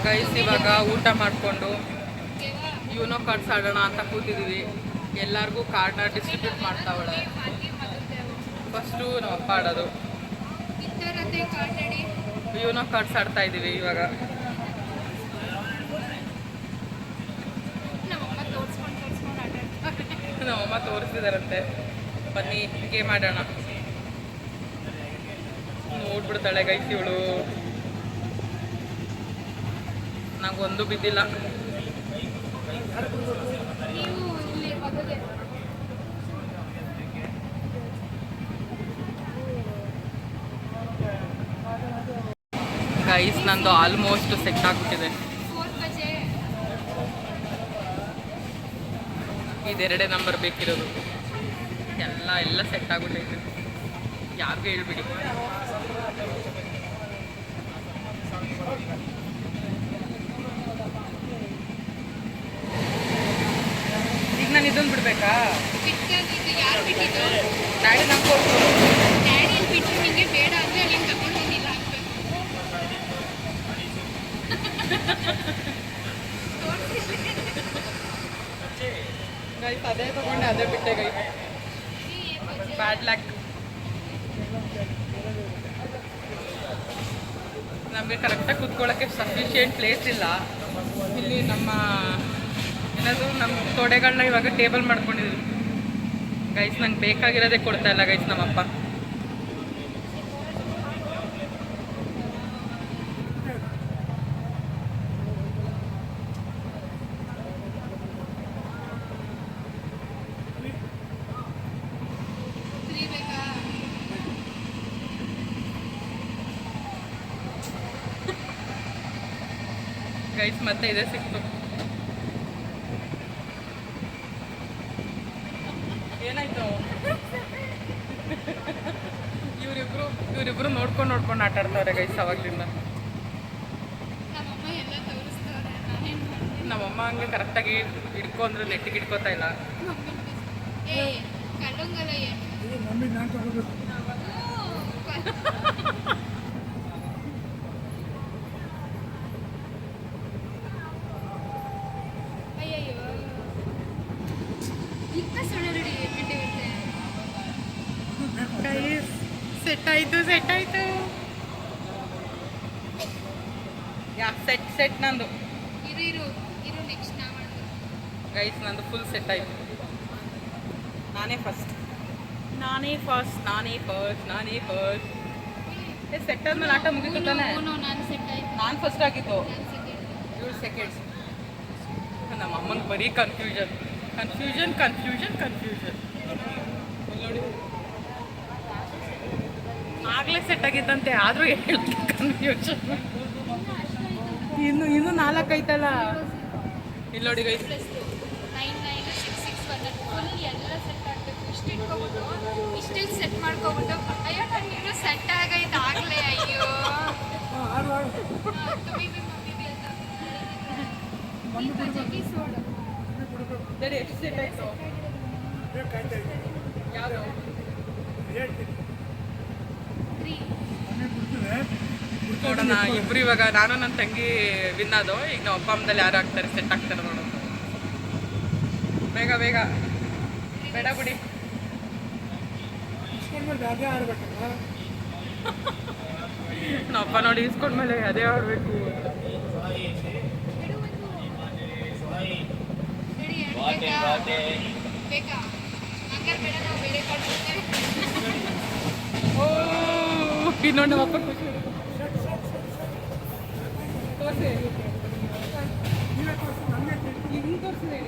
ಗೈಸ್ ಇವಾಗ ಊಟ ಮಾಡಿಕೊಂಡು ಯೂನೋ ಕಾರ್ಡ್ಸ್ ಆಡೋಣ ಅಂತ ಕೂತಿದ್ದೀವಿ. ಎಲ್ಲರಿಗೂ ಕಾರ್ಡ್ನ ಡಿಸ್ಟ್ರಿಬ್ಯೂಟ್ ಮಾಡ್ತಾವಳೆ. ಫಸ್ಟು ನಾವು ಅಪ್ಪ ಆಡೋದು, ಯೂನೋ ಕಾರ್ಡ್ಸ್ ಆಡ್ತಾ ಇದ್ದೀವಿ ಇವಾಗ. ನಮ್ಮಮ್ಮ ತೋರಿಸಿದಾರಂತೆ, ಬನ್ನಿ ಗೇಮ್ ಆಡೋಣ. ನೋಡ್ಬಿಡ್ತಾಳೆ ಗೈಸ್ ಇವಳು, ನಂಗೊಂದು ಬಿದ್ದಿಲ್ಲ. ಗೈಸ್ ನಂದು ಆಲ್ಮೋಸ್ಟ್ ಸೆಟ್ ಆಗ್ಬಿಟ್ಟಿದೆ. ಇದೆರಡೇ ನಂಬರ್ ಬೇಕಿರೋದು. ಎಲ್ಲ ಸೆಟ್ ಆಗ್ಬಿಟ್ಟೈತೆ, ಯಾರಿಗೂ ಹೇಳ್ಬಿಡಿ. ಈಗ ನಾನು ಇದೊಂದು ಬಿಡ್ಬೇಕಾ? ಡ್ಯಾಡಿ ನಂಗೆ ಕೊಟ್ಟು ಬೇಡ ಅಂದ್ರೆ ಅಲ್ಲಿ ತಗೊಂಡು ಹೋಗಿಲ್ಲ ಗೈಸ್ ಅದೇ ತಗೊಂಡೆ, ಅದೇ ಬಿಟ್ಟೆ ಗೈಸ್. Bad luck. ನಮಗೆ ಕರೆಕ್ಟಾಗಿ ಕೂತ್ಕೊಳ್ಳೋಕ್ಕೆ ಸಫಿಷಿಯೆಂಟ್ ಪ್ಲೇಸ್ ಇಲ್ಲ ಇಲ್ಲಿ. ನಮ್ಮ ಏನಾದರೂ ನಮ್ಮ ತೊಡೆಗಳನ್ನ ಇವಾಗ ಟೇಬಲ್ ಮಾಡ್ಕೊಂಡಿದ್ವಿ ಗೈಸ್. ನಂಗೆ ಬೇಕಾಗಿರೋದೇ ಕೊಡ್ತಾ ಇಲ್ಲ ಗೈಸ್ ನಮ್ಮಪ್ಪ. ಗೈಸ್ ಮತ್ತೆ ಇದೇ ಸಿಕ್ತು. ಏನಾಯ್ತು? ಇವರಿಬ್ರು ನೋಡ್ಕೊಂಡು ಆಟ ಆಡ್ತಾವ್ರೆ ಗೈಸ್ ಅವಾಗ್ಲಿಂದ. ನಮ್ಮಮ್ಮ ಹಂಗೆ ಕರೆಕ್ಟಾಗಿ ಹಿಡ್ಕೊ ಅಂದ್ರೆ ನೆಟ್ಟಿಗೆ ಹಿಡ್ಕೋತಾ ಇಲ್ಲ. ಮಮ್ಮಿ ನಾನು ತಗೋಬೇಕು. ಸೆಟ್ ಆಯ್ತು. ಯಾ ಸೆಟ್ ನಂದು ಗೈಸ್, ನಂದು ಫುಲ್ ಸೆಟ್ ಆಯ್ತು. ನಾನೇ ಫಸ್ಟ್. ಸೆಟ್ ಆದ್ಮೇಲೆ ಆಟ ಮುಗಿತು ತಾನೆ. ನಾನು ಫಸ್ಟ್ ಆಗಿತ್ತು, ಇವಳು ಸೆಕೆಂಡ್ಸ್. ನಮ್ಮ ಅಮ್ಮನ ಬರೀ ಕನ್ಫ್ಯೂಷನ್. ನೋಡಿ ಆಗಲೇ ಸೆಟ್ ಆಗಿದ್ದಂತೆ, ಆದರೂ ಕನ್ಫ್ಯೂಷನ್. ಇನ್ನು 4 ಐತಲ್ಲ. ಇಲ್ಲಿ ನೋಡಿ ಗೈಸ್, ಇಷ್ಟೇ ಸೆಟ್ ಮಾಡ್ಕೊಬಿಟ್ಟು ಅಯ್ಯೋ ನಾನು ಸೆಟ್ ಆಗೈತೆ ಆಗ್ಲೇ. ಅಯ್ಯೋ ಎಷ್ಟು ಸೆಟ್ ಆಯ್ತು? ಯಾವುದು? ಮಮ್ಮಿ ಬಿಡ್ತದೆ ನೋಡೋಣ ಇಬ್ರು ಇವಾಗ ನಾನು ನನ್ನ ತಂಗಿ ವಿನ್ ಆದೋ. ಈಗ ನಾವು ಅಪ್ಪ ಅಮ್ಮದಲ್ಲಿ ಯಾರು ಆಗ್ತಾರೆ ಸೆಟ್ ಆಗ್ತಾರೆ ನೋಡೋಣ. ಬೇಗ ಬೇಗ ಬೇಡ ಬಿಡಿ. ಇಸ್ಕೊಂಡ್ಮೇಲೆ ಅದೇ ಆಡ್ಬೇಕಲ್ಲ. ನಮ್ಮ ಅಪ್ಪ ನೋಡಿ ಇಸ್ಕೊಂಡ್ಮೇಲೆ ಅದೇ ಆಡಬೇಕು. ಬೇಕಾ ಹಂಗಾರೆ ಬೇಡ, ನಾವು ಬೇರೆ ಕಾರ್ಡ್ ಕೊಡ್ತೇವೆ. ಓ ಇನ್ನೊಂದು ನಮ್ಮ ಅಪ್ಪ ಖುಷಿ ತೋರಿಸಿ ನೀವೇ ತೋರಿಸಿ, ನಮಗೆ ಹಿಂಗೆ ತೋರಿಸಿದೆ.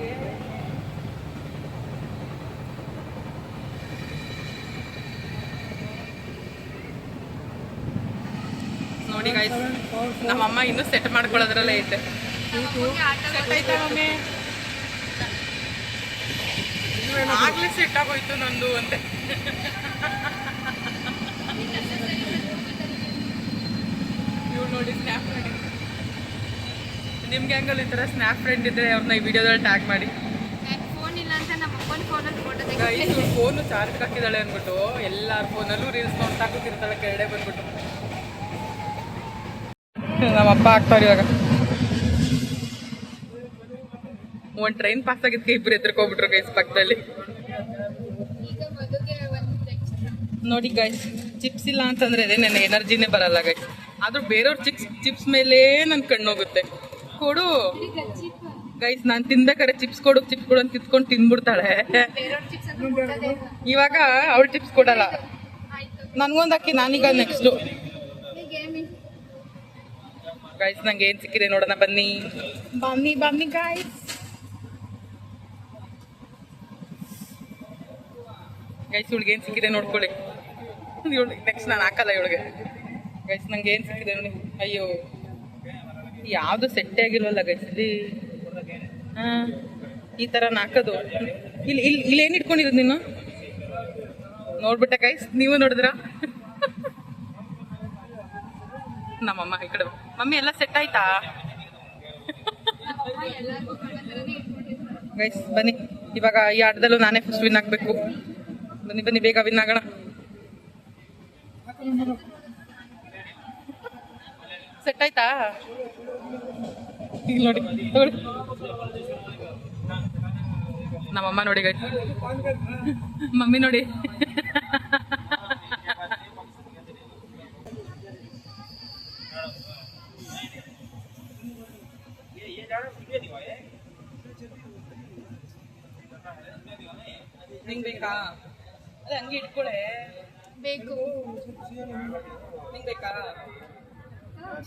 ನೋಡಿ ಗಾಯ್ಸ್, ನಮ್ಮಮ್ಮ ಇನ್ನೂ ಸೆಟ್ ಮಾಡ್ಕೊಳ್ಳೋದ್ರಲ್ಲೇ ಐತೆ. ನಮ್ಮಮ್ಮಗೆ ಆಟ ಸೆಟ್ ಆಯ್ತಾ ಮಮ್ಮಿ? ಆಗ್ಲೇ ಸೆಟ್ ಆಗೋಯ್ತು ನಂದು ಅಂತೆ. ಇವ್ರು ನೋಡಿ ಸ್ನ್ಯಾಪ್ ಫ್ರೆಂಡ್. ನಿಮ್ಗೆ ಹೆಂಗಲ್ಲ ಈ ಥರ ಸ್ನ್ಯಾಪ್ ಫ್ರೆಂಡ್ ಇದ್ರೆ ಅವ್ರನ್ನ ಈ ವಿಡಿಯೋದಲ್ಲಿ ಟ್ಯಾಗ್ ಮಾಡಿ. ನನ್ನ ಫೋನ್ ಇಲ್ಲ ಅಂತ ನಮ್ಮ ಅಪ್ಪನ ಫೋನಲ್ಲಿ ಫೋಟೋ ಗೈಸ್ ತೆಗಿತೀನಿ. ಫೋನು ಚಾರ್ಜ್ ಹಾಕಿದಾಳೆ ಅಂದ್ಬಿಟ್ಟು ಎಲ್ಲಾರ ಫೋನಲ್ಲೂ ರೀಲ್ಸ್ ನೋಡ್ತಾ ಕೂತಿರ್ತಾಳೆ ಕೆಳಗಡೆ ಬಂದ್ಬಿಟ್ಟು. ನಮ್ಮಪ್ಪ ಆಗ್ತಾವ್ರಿ ಇವಾಗ. ಒಂದು ಟ್ರೈನ್ ಪಾಸ್ ಆಗಿದ್ಕೆ ಇಬ್ರು ಎದ್ರಕೋಗ್ಬಿಟ್ರು ಗೈಸ್ ಪಕ್ಕದಲ್ಲಿ. ಈಗ ಮದುವೆ ಒಂದು ಎಕ್ಸ್ಟ್ರಾ. ನೋಡಿ ಗೈಸ್, ಚಿಪ್ಸ್ ಇಲ್ಲ ಅಂತಂದ್ರೆ ಅದೇ ನನ್ನ ಎನರ್ಜಿನೇ ಬರಲ್ಲ ಗೈಸ್. ಆದ್ರೂ ಬೇರೆಯವ್ರ ಚಿಪ್ಸ್ ಮೇಲೆ ನನ್ನ ಕಣ್ಣೋಗುತ್ತೆ. ಕೊಡು ಗೈಸ್, ನಾನು ತಿಂದ ಕಡೆ ಚಿಪ್ಸ್ ಕೊಡು ಅಂತ ಕಿತ್ಕೊಂಡು ತಿಂದ್ಬಿಡ್ತಾಳೆ. ಬೇರೆಯವ್ರ ಚಿಪ್ಸ್ ಅಂತ ಕೊಡೋದೇ ಇಲ್ಲ. ಇವಾಗ ಅವಳು ಚಿಪ್ಸ್ ಕೊಡಲ್ಲ, ಆಯ್ತು ನನ್ಗೊಂದು ಹಾಕಿ ನಾನೀಗ ನೆಕ್ಸ್ಟು. ಈಗ ಏಮಿ ಗೈಸ್ ನಂಗೆ ಏನ್ ಸಿಕ್ಕಿದೆ ನೋಡೋಣ ಬನ್ನಿ ಬನ್ನಿ ಬನ್ನಿ ಗೈಸ್. ಗೈಸ್ ಇವಳಿಗೆ ಏನ್ ಸಿಕ್ಕಿದೆ ನೋಡ್ಕೊಳ್ಳಿ. ನೆಕ್ಸ್ಟ್ ನಾನು ಹಾಕಲ್ಲ ಇವಳಿಗೆ. ಗೈಸ್ ನಂಗೆ ಏನ್ ಸಿಕ್ಕಿದೆ ನೋಡಿ. ಅಯ್ಯೋ ಯಾವ್ದು ಸೆಟ್ಟೇ ಆಗಿಲ್ವಲ್ಲ ಗೈಸ್ ಇಲ್ಲಿ. ಹಾ ಈ ತರ ಹಾಕೋದು. ಇಲ್ಲಿ ಏನ್ ಇಟ್ಕೊಂಡಿರೋದು ನೀನು? ನೋಡ್ಬಿಟ್ಟೆ ಗೈಸ್, ನೀವು ನೋಡಿದ್ರ? ನಮ್ಮಮ್ಮ ಈ ಕಡೆ. ಮಮ್ಮಿ ಎಲ್ಲ ಸೆಟ್ ಆಯ್ತಾ ಎಲ್ಲರಿಗೂ ಕಣ್ಣತ್ರನೇ ಇಟ್ಕೊಂಡಿದ್ರು. ಗೈಸ್? ಬನ್ನಿ ಇವಾಗ ಈ ಆಟದಲ್ಲೂ ನಾನೇ ಫಸ್ಟ್ ವಿನ್ ಆಗ್ಬೇಕು. ಬನ್ನಿ ಬನ್ನಿ ಬೇಗ ವಿನ್ ಆಗೋಣ. ಸೆಟ್ ಆಯ್ತಾ? ಈಗ ನೋಡಿ ತಗೊಳ್ಳಿ. ನಮ್ಮಮ್ಮ ನೋಡಿ ಗೈಸ್, ಮಮ್ಮಿ ನೋಡಿ. ನಿಂಗೆ ಬೇಕಾ? ಅದೇ ಹಂಗೆ ಇಟ್ಕೊಳೆ. ಬೇಕು ನಿಂಗೆ ಬೇಕಾ?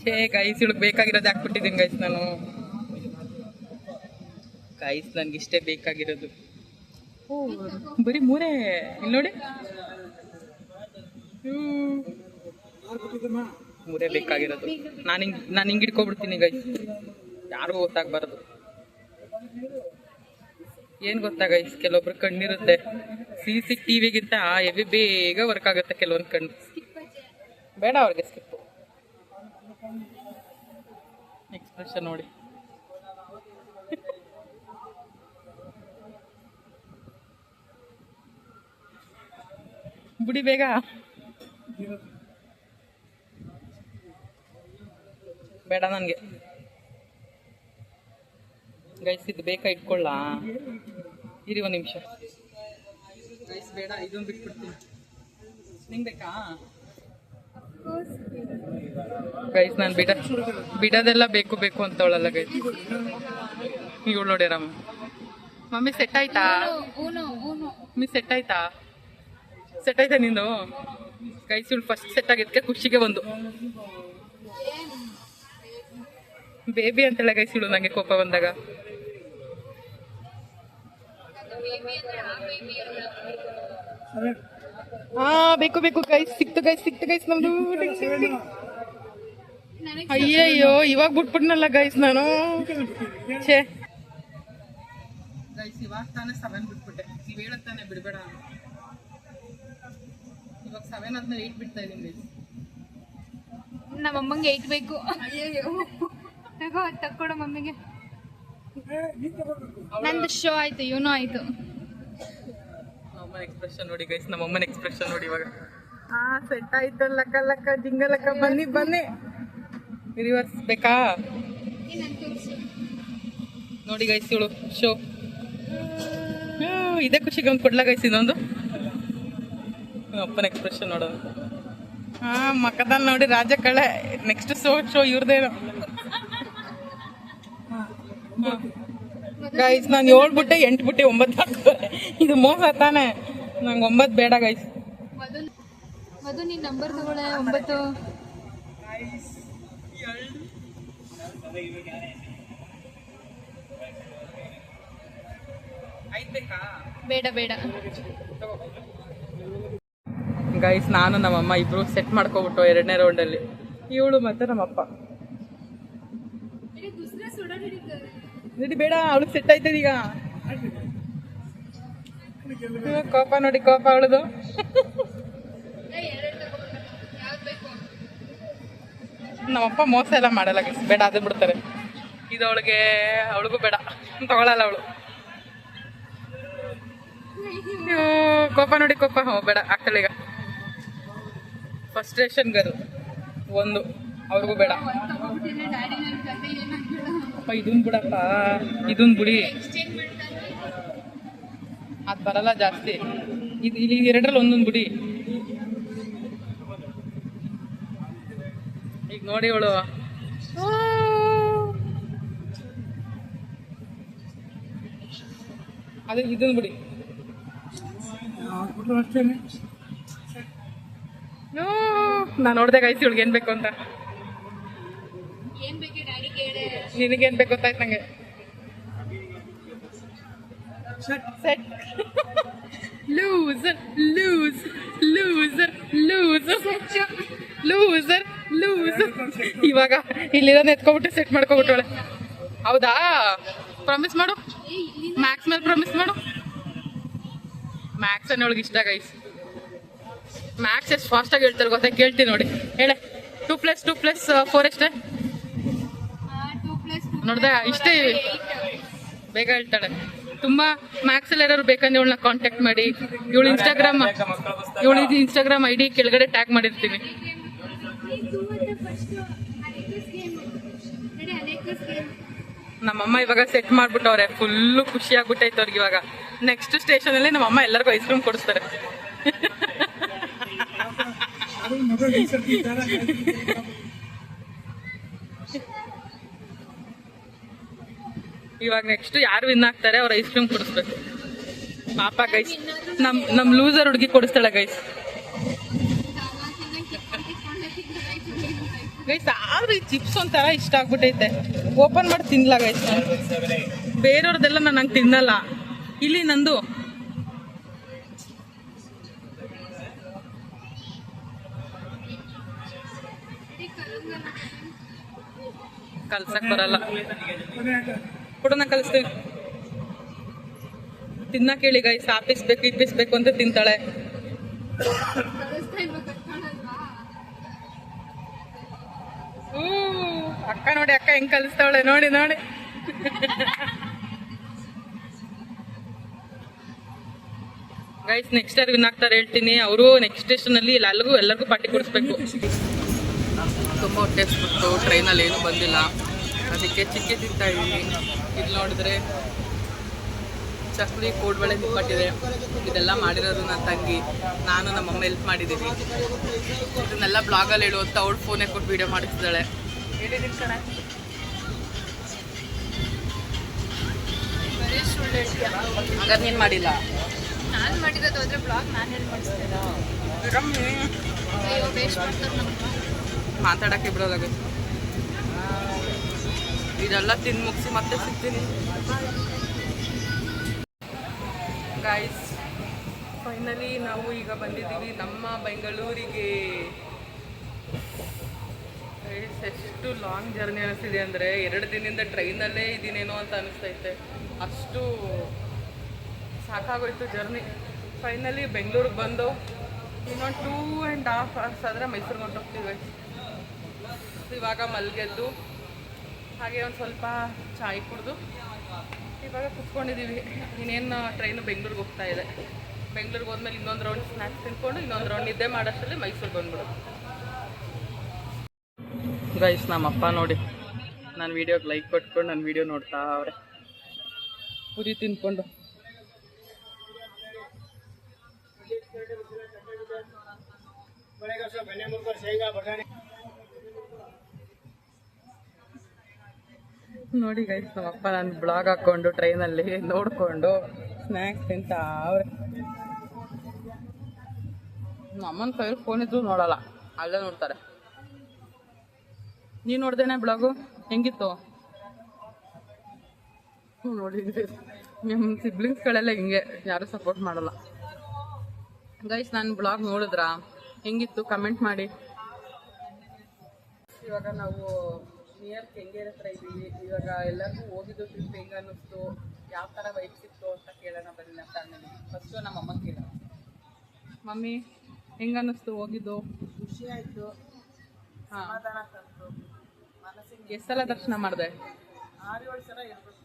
ಛೇ ಗೈಸ್, ಇವಳಿಗೆ ಬೇಕಾಗಿರೋದು ಹಾಕ್ಬಿಟ್ಟಿದ್ದೀನಿ ಗೈಸ್ ನಾನು. ಗೈಸ್ ನನ್ಗೆ ಇಷ್ಟೇ ಬೇಕಾಗಿರೋದು. ಓ ಬರೀ ಮೂರೇ. ಇಲ್ಲಿ ನೋಡಿ, ಮೂರೇ ಬೇಕಾಗಿರೋದು. ನಾನು ಹಿಂಗೆ ಇಟ್ಕೊಬಿಡ್ತೀನಿ ಗೈಸ್, ಯಾರಿಗೂ ಗೊತ್ತಾಗ್ಬಾರ್ದು. ಏನ್ ಗೊತ್ತಾ ಗೈಸ್, ಕೆಲವೊಬ್ರು ಕಣ್ಣಿರುತ್ತೆ. CCTVಗಿಂತ ಹೆವಿ ಬೇಗ ವರ್ಕ್ ಆಗುತ್ತೆ ಕೆಲವೊಂದು ಕಣ್ಣು. ಬೇಡ ಅವ್ರಿಗೆ ಸ್ಕಿಪ್ಪು. ಎಕ್ಸ್ಪ್ರೆಷನ್ ನೋಡಿ. ಬಿಡಿ ಬೇಗ. ಬೇಡ ನನಗೆ ಗೈಸ್, ಇದು ಬೇಕಾ ಇಟ್ಕೊಳ್ಳ? ಇರಿ ಒಂದು ನಿಮಿಷ ಗೈಸ್. ಬೇಡ, ಇದೊಂದು ಬಿಟ್ಬಿಡ್ತೀನಿ. ನಿಂಗೆ ಬೇಕಾ ಗೈಸ್? ನಾನು ಬಿಡೋದೆಲ್ಲ ಬೇಕು ಅಂತವಳಲ್ಲ ಗೈಸ್. ಇವಳು ನೋಡಿ ರಾಮ. ಮಮ್ಮಿ ಸೆಟ್ ಆಯ್ತಾ? ಮಮ್ಮಿ ಸೆಟ್ ಆಯ್ತಾ? ಸೆಟ್ ಆಯ್ತಾ ನೀನು? ಗೈಸ್ ಇವಳು ಫಸ್ಟ್ ಸೆಟ್ ಆಗಿದ್ದಕ್ಕೆ ಖುಷಿಗೆ ಒಂದು ಬೇಬಿ ಅಂತೇಳ ಗೈಸ್ ಇವಳು. ನಂಗೆ ಕೋಪ ಬಂದಾಗ ಹಾ ಬೇಕು ಗೈಸ್. ಸಿಕ್ತು ಗೈಸ್ ನಮ್ದು. ಅಯ್ಯಯ್ಯೋ ಇವಾಗ ಬಿಟ್ಬಿಟ್ನಲ್ಲ ಗೈಸ್ ನಾನು. ಛೇ ಗೈಸ್, ಇವಾಗ ತಾನೇ 7 ಬಿಟ್ಬಿಟ್ಟೆ. ನೀವು ಹೇಳತ್ತಾನೆ ಬಿಡಬೇಡ. ಇವಾಗ 7 ಆದ್ಮೇಲೆ 8 ಬಿಡ್ತಾ ಇದೀನಿ ಗೈಸ್. ನಮ್ಮಮ್ಮಂಗೆ 8 ಬೇಕು. ಅಯ್ಯೋ ತಕ್ಕೊಡು ಮಮ್ಮಿಗೆ. ನಂದು ಶೋ ಆಯ್ತು, ಇವನು ಆಯ್ತು. ನಮ್ಮಮ್ಮನ ಎಕ್ಸ್ಪ್ರೆಷನ್ ನೋಡಿ ಗೈಸ್, ನಮ್ಮಮ್ಮನ ಎಕ್ಸ್ಪ್ರೆಷನ್ ನೋಡಿ ಇವಾಗ. ಹಾ ಸೆಟ್ ಆಯ್ತು. ಲಕ್ಕ ಜಿಂಗಲಕ್ಕ ಬನ್ನಿ ರಿವರ್ಸ್ ಬೇಕಾ ಏನಂತ ತೋರಿಸು. ನೋಡಿ ಗೈಸ್ ಇವಳು ಶೋ. ಇದೇ ಖುಷಿಗೆ ಒಂದು ಕೊಡ್ಲಾ ಗೈಸ್ ಇನ್ನೊಂದು. ಅಪ್ಪನ ಎಕ್ಸ್ಪ್ರೆಷನ್ ನೋಡೋದು. ಮಕ್ಕದಲ್ಲಿ ನೋಡಿ ರಾಜ ಕಳೆ. Next show ಇವ್ರದೇನು. ಗೈಸ್ ನಾನು 7 ಬಿಟ್ಟೆ 8 ಬಿಟ್ಟೆ 9 ಹಾಕ್ತಾರೆ. ಇದು ಮೋಸ ತಾನೆ. ನಂಗೆ 9 ಬೇಡ ಗೈಸ್. ಮಧು ನೀನ್ ನಂಬರ್ ತಗೊಳ್ಳೆ 9. ಬೇಡ ಬೇಡ ಗೈಸ್ ನಾನು ನಮ್ಮಮ್ಮ ಇಬ್ರು ಸೆಟ್ ಮಾಡ್ಕೊಬಿಟ್ಟು 2ನೇ ರೌಂಡಲ್ಲಿ. ಇವಳು ಮತ್ತೆ ನಮ್ಮಪ್ಪ. ನೋಡಿ ಬೇಡ ಅವಳಿಗೆ ಸೆಟ್ ಆಯ್ತದ ಈಗ. ಕೋಪ ನೋಡಿ ಕೋಪ ಅವಳದು. ನಮ್ಮಪ್ಪ ಮೋಸ ಎಲ್ಲ ಮಾಡಲ್ಲ ಗೈಸ್. ಬೇಡ ಅದು ಬಿಡ್ತಾರೆ. ಇದು ಅವಳಿಗೂ ಬೇಡ ತಗೊಳಲ್ಲ ಅವಳು. ಕೋಪ ನೋಡಿ ಕೋಪ. ಬೇಡ ಆಗ್ತಾಳೆ ಈಗ. ಫಸ್ಟ್ರೇಷನ್ ಗರು 1 ಅವ್ರಿಗೂ ಬೇಡ. ಇದನ್ ಬಿಡಪ್ಪ, ಇದನ್ ಬಿಡಿ, ಅದು ಬರಲ್ಲ ಜಾಸ್ತಿ. ಇಲ್ಲಿ 2ರಲ್ಲಿ 1 ಬಿಡಿ. ಈಗ ನೋಡಿ ಅವಳು ಅದು ಇದನ್ ಬಿಡಿ. ನಾನು ನೋಡ್ದೆ ಗೈಸ್ ಇವಳಿಗೆ ಏನ್ ಬೇಕು ಅಂತ. ನಿನಗೇನ್ ಬೇಕು ಗೊತ್ತಾಯ್ತು ನಂಗೆ. Set loser loose loser loser loser loser. ಇವಾಗ ಇಲ್ಲಿರೋದು ಎತ್ಕೊಬಿಟ್ಟು ಸೆಟ್ ಮಾಡ್ಕೊಬಿಟ್ಟವಳೆ. ಹೌದಾ? ಪ್ರಾಮಿಸ್ ಮಾಡು. ಮ್ಯಾಕ್ಸ್ ಮೇಲೆ ಪ್ರಾಮಿಸ್ ಮಾಡು. ಮ್ಯಾಕ್ಸ್ ಅನ್ನೋಳಿಗೆ ಇಷ್ಟ ಗೈಸ್. ಮ್ಯಾಕ್ಸ್ ಎಷ್ಟು ಫಾಸ್ಟಾಗಿ ಹೇಳ್ತಾರೆ ಗೊತ್ತಾ? ಕೇಳ್ತೀನಿ ನೋಡಿ. ಹೇಳೆ 2 + 2 + 4 ಎಷ್ಟೇ ನೋಡ್ದೆ? ಇಷ್ಟೇ ಬೇಗ ಹೇಳ್ತಾಳೆ. ತುಂಬಾ ಮ್ಯಾಕ್ಸ್ ಅಲ್ಲಿ ಯಾರು ಬೇಕಂದ್ರೆ ಇವಳನ್ನ ಕಾಂಟ್ಯಾಕ್ಟ್ ಮಾಡಿ. ಇವಳು ಇನ್ಸ್ಟಾಗ್ರಾಮ್ ID ಕೆಳಗಡೆ ಟ್ಯಾಗ್ ಮಾಡಿರ್ತೀನಿ. ನಮ್ಮಮ್ಮ ಇವಾಗ ಸೆಟ್ ಮಾಡ್ಬಿಟ್ಟವ್ರೆ. ಫುಲ್ಲು ಖುಷಿ ಆಗ್ಬಿಟ್ಟೈತೆ ಅವ್ರಿಗೆ. ಇವಾಗ ನೆಕ್ಸ್ಟ್ ಸ್ಟೇಷನ್ ಅಲ್ಲಿ ನಮ್ಮಮ್ಮ ಎಲ್ಲರಿಗೂ ಐಸ್ ಕ್ರೀಮ್ ಕೊಡಿಸ್ತಾರೆ. ಇವಾಗ ನೆಕ್ಸ್ಟ್ ಯಾರು ವಿನ್ ಆಗ್ತಾರೆ ಅವ್ರ ಐಸ್ ಕ್ರೀಮ್ ಕೊಡಿಸ್ಬೇಕು. ಪಾಪ ಗೈಸ್ ನಮ್ ಲೂಸರ್ ಹುಡುಗಿ ಕೊಡಿಸ್ತಾಳೆ ಗೈಸ್. ಗೈಸ್ ಆದ್ರೆ ಈ ಚಿಪ್ಸ್ ಒಂಥರ ಇಷ್ಟ ಆಗ್ಬಿಟ್ಟೈತೆ. ಓಪನ್ ಮಾಡಿ ತಿನ್ಲ ಗೈಸ್. ಬೇರೆಯವ್ರದ್ದೆಲ್ಲ ನಾನು ಹಂಗೆ ತಿನ್ನಲ್ಲ. ಇಲ್ಲಿ ನಂದು ಕಲ್ಸಕ್ ಬರಲ್ಲ. ಕೂಡ ನಾನು ಕಲಿಸ್ತೀನಿ. ತಿನ್ನಕ್ ಹೇಳಿ ಗೈಸ್. ಆ ಪೀಸ್ ಬೇಕು ಈ ಪೀಸ್ ಬೇಕು ಅಂತ ತಿಂತಾಳೆ. ಅಕ್ಕ ನೋಡಿ, ಅಕ್ಕ ಹೆಂಗ್ ಕಲಿಸ್ತಾವಳೆ ನೋಡಿ ನೋಡಿ. ಗೈಸ್ ನೆಕ್ಸ್ಟ್ ಯಾರು ವಿನ್ ಆಗ್ತಾರೆ ಹೇಳ್ತೀನಿ. ಅವರು ನೆಕ್ಸ್ಟ್ ಸ್ಟೇಷನ್ ಅಲ್ಲಿ ಎಲ್ಲರಿಗೂ ಪಾರ್ಟಿ ಕೊಡಿಸ್ಬೇಕು. ತುಂಬ ಹೊಟ್ಟೆ ಹಸ್ಬಿಟ್ಟು ಟ್ರೈನಲ್ಲಿ ಏನೂ ಬಂದಿಲ್ಲ. ಅದಕ್ಕೆ ಚಿಕ್ಕಿ ತಿಂತಾ ಇದ್ದೀನಿ. ಇಲ್ಲಿ ನೋಡಿದ್ರೆ ಚಕ್ಲಿ ಕೋಡ್ಬಳೆ ನಿಪ್ಪಟ್ಟಿದೆ. ಇದೆಲ್ಲ ಮಾಡಿರೋದು ನನ್ನ ತಂಗಿ. ನಾನು ನಮ್ಮಮ್ಮ ಹೆಲ್ಪ್ ಮಾಡಿದ್ದೀವಿ. ಇದನ್ನೆಲ್ಲ ಬ್ಲಾಗಲ್ಲಿ ಹೇಳುವಂತ ಅವಳು ಫೋನೇ ಕೊಟ್ಟು ವೀಡಿಯೋ ಮಾಡಿಸಿದ್ದಾಳೆ. ಹೇಳಿದ್ದೀನಿ ಕಣೆ. ಹಾಗಾದ್ರೆ ನೀನು ಮಾಡಿಲ್ಲ? ನಾನು ಮಾಡಿರೋದು ಹೋದ್ರೆ ಬ್ಲಾಗ್ ನಾನು ಹೇಳಿ ಮಾಡಿಸ್ತೀರಾ? ಅಯ್ಯೋ ವೇಸ್ಟ್ ಮಾಡ್ತಾರೆ ನಮ್ಮಮ್ಮ. ಮಾತಾಡೋಕ್ಕೆ ಬಿಡೋದಾಗ ಇದೆಲ್ಲ ತಿಂದು ಮುಗಿಸಿ ಮತ್ತೆ ಸಿಗ್ತೀನಿ ಗೈಸ್. ಫೈನಲಿ ನಾವು ಈಗ ಬಂದಿದ್ದೀವಿ ನಮ್ಮ ಬೆಂಗಳೂರಿಗೆ. ಎಷ್ಟು ಲಾಂಗ್ ಜರ್ನಿ ಅನಿಸ್ತಿದೆ ಅಂದರೆ 2 ದಿನದಿಂದ ಟ್ರೈನಲ್ಲೇ ಇದ್ದೀನೇನೋ ಅಂತ ಅನಿಸ್ತೈತೆ. ಅಷ್ಟು ಸಾಕಾಗೋಯ್ತು ಜರ್ನಿ. ಫೈನಲಿ ಬೆಂಗಳೂರಿಗೆ ಬಂದು ಇನ್ನೊಂದು 2.5 hours ಆದರೆ ಮೈಸೂರಿಗೆ ಹೊರಟೋಗ್ತೀವಿ. ಇವಾಗ ಮಲ್ಗೆದ್ದು ಹಾಗೆ ಒಂದು ಸ್ವಲ್ಪ ಚಾಯ್ ಕುಡಿದು ಇವಾಗ ಕುತ್ಕೊಂಡಿದ್ದೀವಿ. ಇನ್ನೇನು ಟ್ರೈನು ಬೆಂಗಳೂರಿಗೆ ಹೋಗ್ತಾ ಇದೆ. ಬೆಂಗಳೂರಿಗೆ ಹೋದ್ಮೇಲೆ ಇನ್ನೊಂದು ರೌಂಡ್ ಸ್ನ್ಯಾಕ್ಸ್ ತಿನ್ಕೊಂಡು ಇನ್ನೊಂದು ರೌಂಡ್ ನಿದ್ದೆ ಮಾಡೋಷ್ಟರಲ್ಲಿ ಮೈಸೂರಿಗೆ ಬಂದ್ಬಿಡೋದು. ಗೈಸ್ ನಮ್ಮಪ್ಪ ನೋಡಿ ನನ್ನ ವೀಡಿಯೋಗೆ ಲೈಕ್ ಕೊಟ್ಕೊಂಡು ನನ್ನ ವೀಡಿಯೋ ನೋಡ್ತಾ ಅವ್ರೆ ಪುರಿ ತಿನ್ಕೊಂಡು. ನೋಡಿ ಗೈಸ್ ನಮ್ಮಪ್ಪ ನಾನು ಬ್ಲಾಗ್ ಹಾಕ್ಕೊಂಡು ಟ್ರೈನಲ್ಲಿ ನೋಡಿಕೊಂಡು ಸ್ನ್ಯಾಕ್ಸ್ ತಿಂತ ಅವ್ರೆ. ನಮ್ಮನ ಕೈಯಲ್ಲಿ ಫೋನ್ ಇದ್ರು ನೋಡಲ್ಲ, ಅಲ್ಲೇ ನೋಡ್ತಾರೆ. ನೀನು ನೋಡ್ದೇನೆ ಬ್ಲಾಗು ಹೆಂಗಿತ್ತು ನೋಡಿ. ನಿಮ್ಮ ಸಿಬ್ಲಿಂಗ್ಸ್ಗಳೆಲ್ಲ ಹಿಂಗೆ ಯಾರು ಸಪೋರ್ಟ್ ಮಾಡಲ್ಲ. ಗೈಸ್ ನಾನು ಬ್ಲಾಗ್ ನೋಡಿದ್ರಾ ಹೆಂಗಿತ್ತು ಕಮೆಂಟ್ ಮಾಡಿ. ಇವಾಗ ನಾವು ನಿಯರ್ ಕೆಂಗೇರಿ ಹತ್ರ ಇದ್ದೀವಿ. ಇವಾಗ ಎಲ್ಲರಿಗೂ ಹೋಗಿದ್ದು ಟ್ರಿಪ್ ಹೆಂಗೆ ಅನ್ನಿಸ್ತು, ಯಾವ ಥರ ವೈಬ್ಸ್ ಇತ್ತು ಅಂತ ಕೇಳೋಣ ಬನ್ನಿ ನಮ್ಮ ಫ್ಯಾಮಿಲಿ. ಫಸ್ಟು ನಮ್ಮ ಅಮ್ಮ ಕೇಳೋಣ. ಮಮ್ಮಿ ಹೆಂಗೆ ಅನ್ನಿಸ್ತು ಹೋಗಿದ್ದು? ಖುಷಿ ಆಯಿತು, ಸಮಾಧಾನ ತಂತು, ಮನಸ್ಸಿಗೆ ಎಷ್ಟು ಸಲ ದರ್ಶನ ಮಾಡಿದೆ? 6-7 ಸಲ ಇರ್ಬೇಕು.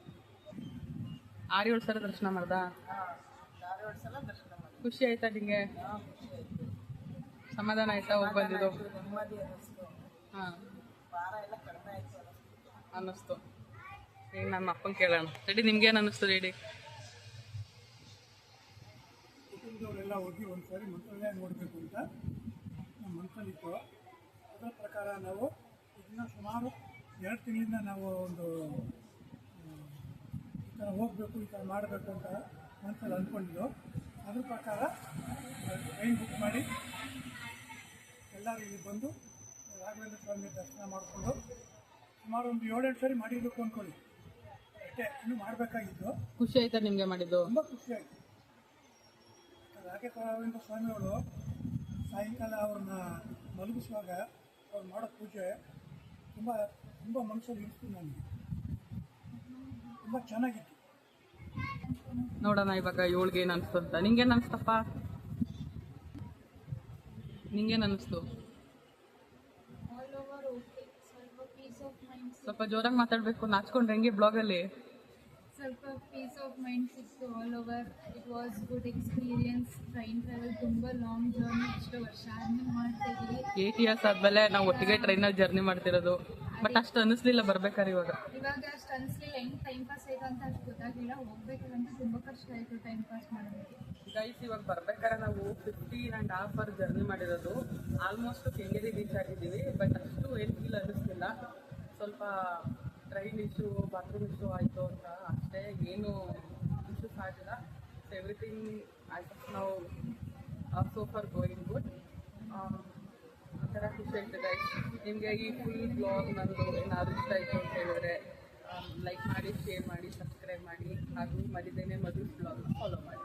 6-7 ಸಲ ದರ್ಶನ ಮಾಡ್ದ? 6-7 ಸಲ ದರ್ಶನ ಮಾಡಿ. ಖುಷಿ ಆಯ್ತಾ ನಿಂಗೆ? ಖುಷಿ ಆಯಿತು, ಸಮಾಧಾನ ಆಯ್ತಾ ಹೋಗಿ ಬಂದಿದ್ದು? ನೆಮ್ಮದಿ ಅನ್ನಿಸ್ತು, ಹಾಂ ಭಾರ ಎಲ್ಲ ಕಡಿಮೆ ಆಯಿತು ಅನ್ನಿಸ್ತು. ಈಗ ನಮ್ಮ ಅಪ್ಪನ ಕೇಳೋಣ. ರೆಡಿ ನಿಮ್ಗೇನು ಅನ್ನಿಸ್ತು ರೆಡಿ? ಕುಟುಂಬದವರೆಲ್ಲ ಹೋಗಿ ಒಂದು ಸಾರಿ ಮಂತ್ರಾಲಯ ನೋಡಬೇಕು ಅಂತ ನಮ್ಮ ಮನಸ್ಸಲ್ಲಿತ್ತು. ಅದರ ಪ್ರಕಾರ ನಾವು ಇದನ್ನ ಸುಮಾರು 2 ತಿಂಗಳಿಂದ ನಾವು ಒಂದು ಈ ಥರ ಹೋಗಬೇಕು, ಈ ಥರ ಮಾಡಬೇಕು ಅಂತ ಮನಸ್ಸಲ್ಲಿ ಅಂದ್ಕೊಂಡಿದ್ದು. ಅದ್ರ ಪ್ರಕಾರ ಟ್ರೈನ್ ಬುಕ್ ಮಾಡಿ ಎಲ್ಲರೂ ಇಲ್ಲಿ ಬಂದು ರಾಘವೇಂದ್ರ ಸ್ವಾಮಿ ದರ್ಶನ ಮಾಡಿಕೊಂಡು ಸುಮಾರು ಒಂದು 7-8 ಸರಿ ಮಾಡಿರಬೇಕು ಅಂದ್ಕೊಳ್ಳಿ ಅಷ್ಟೇ. ಇನ್ನೂ ಮಾಡಬೇಕಾಗಿತ್ತು. ಖುಷಿ ಆಯ್ತಾ ನಿಮಗೆ ಮಾಡಿದ್ದು? ತುಂಬ ಖುಷಿ ಆಯಿತು. ರಾಘವೇಂದ್ರ ಸ್ವಾಮಿಗಳು ಸಾಯಂಕಾಲ ಅವ್ರನ್ನ ಮಲಗಿಸುವಾಗ ಅವ್ರು ಮಾಡೋ ಪೂಜೆ ತುಂಬ ತುಂಬ ಮನಸ್ಸಲ್ಲಿ ಇತ್ತು ನನಗೆ. ತುಂಬ ಚೆನ್ನಾಗಿತ್ತು. ನೋಡೋಣ ಇವಾಗ ಇವಳಿಗೆ ಏನು ಅನಿಸ್ತು ಅಂತ. ನಿಂಗೇನು ಅನಿಸ್ತಪ್ಪ? ನಿಂಗೇನು ಅನ್ನಿಸ್ತು? All over okay. ಸ್ವಲ್ಪ ಪೀಸ್ ಆಫ್ ಮೈಂಡ್, ಸ್ವಲ್ಪ ಜೋರಾಗಿ ಮಾತಾಡಬೇಕು, ನಾಚ್ಕೊಂಡ್ರೆ ಹೆಂಗೆ ಬ್ಲಾಗಲ್ಲಿ? ಸ್ವಲ್ಪ ಪೀಸ್ ಆಫ್ ಮೈಂಡ್ ಸಿಕ್ತು. All over it was good experience. Train travel ತುಂಬ ಲಾಂಗ್ ಜರ್ನಿ, ಎಷ್ಟೋ ವರ್ಷ ಆದ್ಮೇಲೆ ಮಾಡ್ತಾ ಇದ್ದೀವಿ. 8 ಇಯರ್ಸ್ ಆದಮೇಲೆ ನಾವು ಒಟ್ಟಿಗೆ ಟ್ರೈನಲ್ಲಿ ಜರ್ನಿ ಮಾಡ್ತಿರೋದು. ಬಟ್ ಅಷ್ಟು ಅನ್ನಿಸ್ಲಿಲ್ಲ ಬರ್ಬೇಕಾದ್ರೆ. ಇವಾಗ ಅಷ್ಟು ಅನಿಸ್ಲಿಲ್ಲ, ಹೆಂಗೆ ಟೈಮ್ ಪಾಸ್ ಆಯ್ತು ಅಂತ ಅಷ್ಟು ಗೊತ್ತಾಗಲಿಲ್ಲ. ಹೋಗ್ಬೇಕಂತ ತುಂಬ ಕಷ್ಟ ಆಯಿತು ಟೈಮ್ ಪಾಸ್ ಮಾಡೋದಕ್ಕೆ. ಗೈಸ್ ಇವಾಗ ಬರ್ಬೇಕಾದ್ರೆ ನಾವು 15.5 hours ಜರ್ನಿ ಮಾಡಿರೋದು. ಆಲ್ಮೋಸ್ಟ್ ಕೆಂಗೇರಿ ರೀಚ್ ಆಗಿದ್ದೀವಿ. ಬಟ್ ಅಷ್ಟು ಏನು ಫೀಲ್ ಅನ್ನಿಸ್ತಿಲ್ಲ. ಸ್ವಲ್ಪ ಟ್ರೈನ್ ಇಶ್ಯೂ, ಬಾತ್ರೂಮ್ ಇಶ್ಯೂ ಆಯಿತು ಅಂತ ಅಷ್ಟೇ, ಏನು ಇಶ್ಯೂಸ್ ಆಗಿಲ್ಲ. ಎವ್ರಿಥಿಂಗ್ ಆಯ್ತು. ನಾವು ಸೋ ಫಾರ್ ಗೋಯಿಂಗ್ ಗುಡ್. ಒಂಥರ ಖುಷಿ ಆಯಿತು ಗೈಸ್. ನಿಮಗೆ ಈ ಫುಲ್ ಬ್ಲಾಗ್ ನಂದು ಏನಾದರೂ ಇಷ್ಟ ಆಯಿತು ಅಂತ ಹೇಳಿದ್ರೆ ಲೈಕ್ ಮಾಡಿ, ಶೇರ್ ಮಾಡಿ, ಸಬ್ಸ್ಕ್ರೈಬ್ ಮಾಡಿ, ಹಾಗೂ ಮರಿದೇನೆ ಮಧುಸ್ ಬ್ಲಾಗ್ನ ಫಾಲೋ ಮಾಡಿ.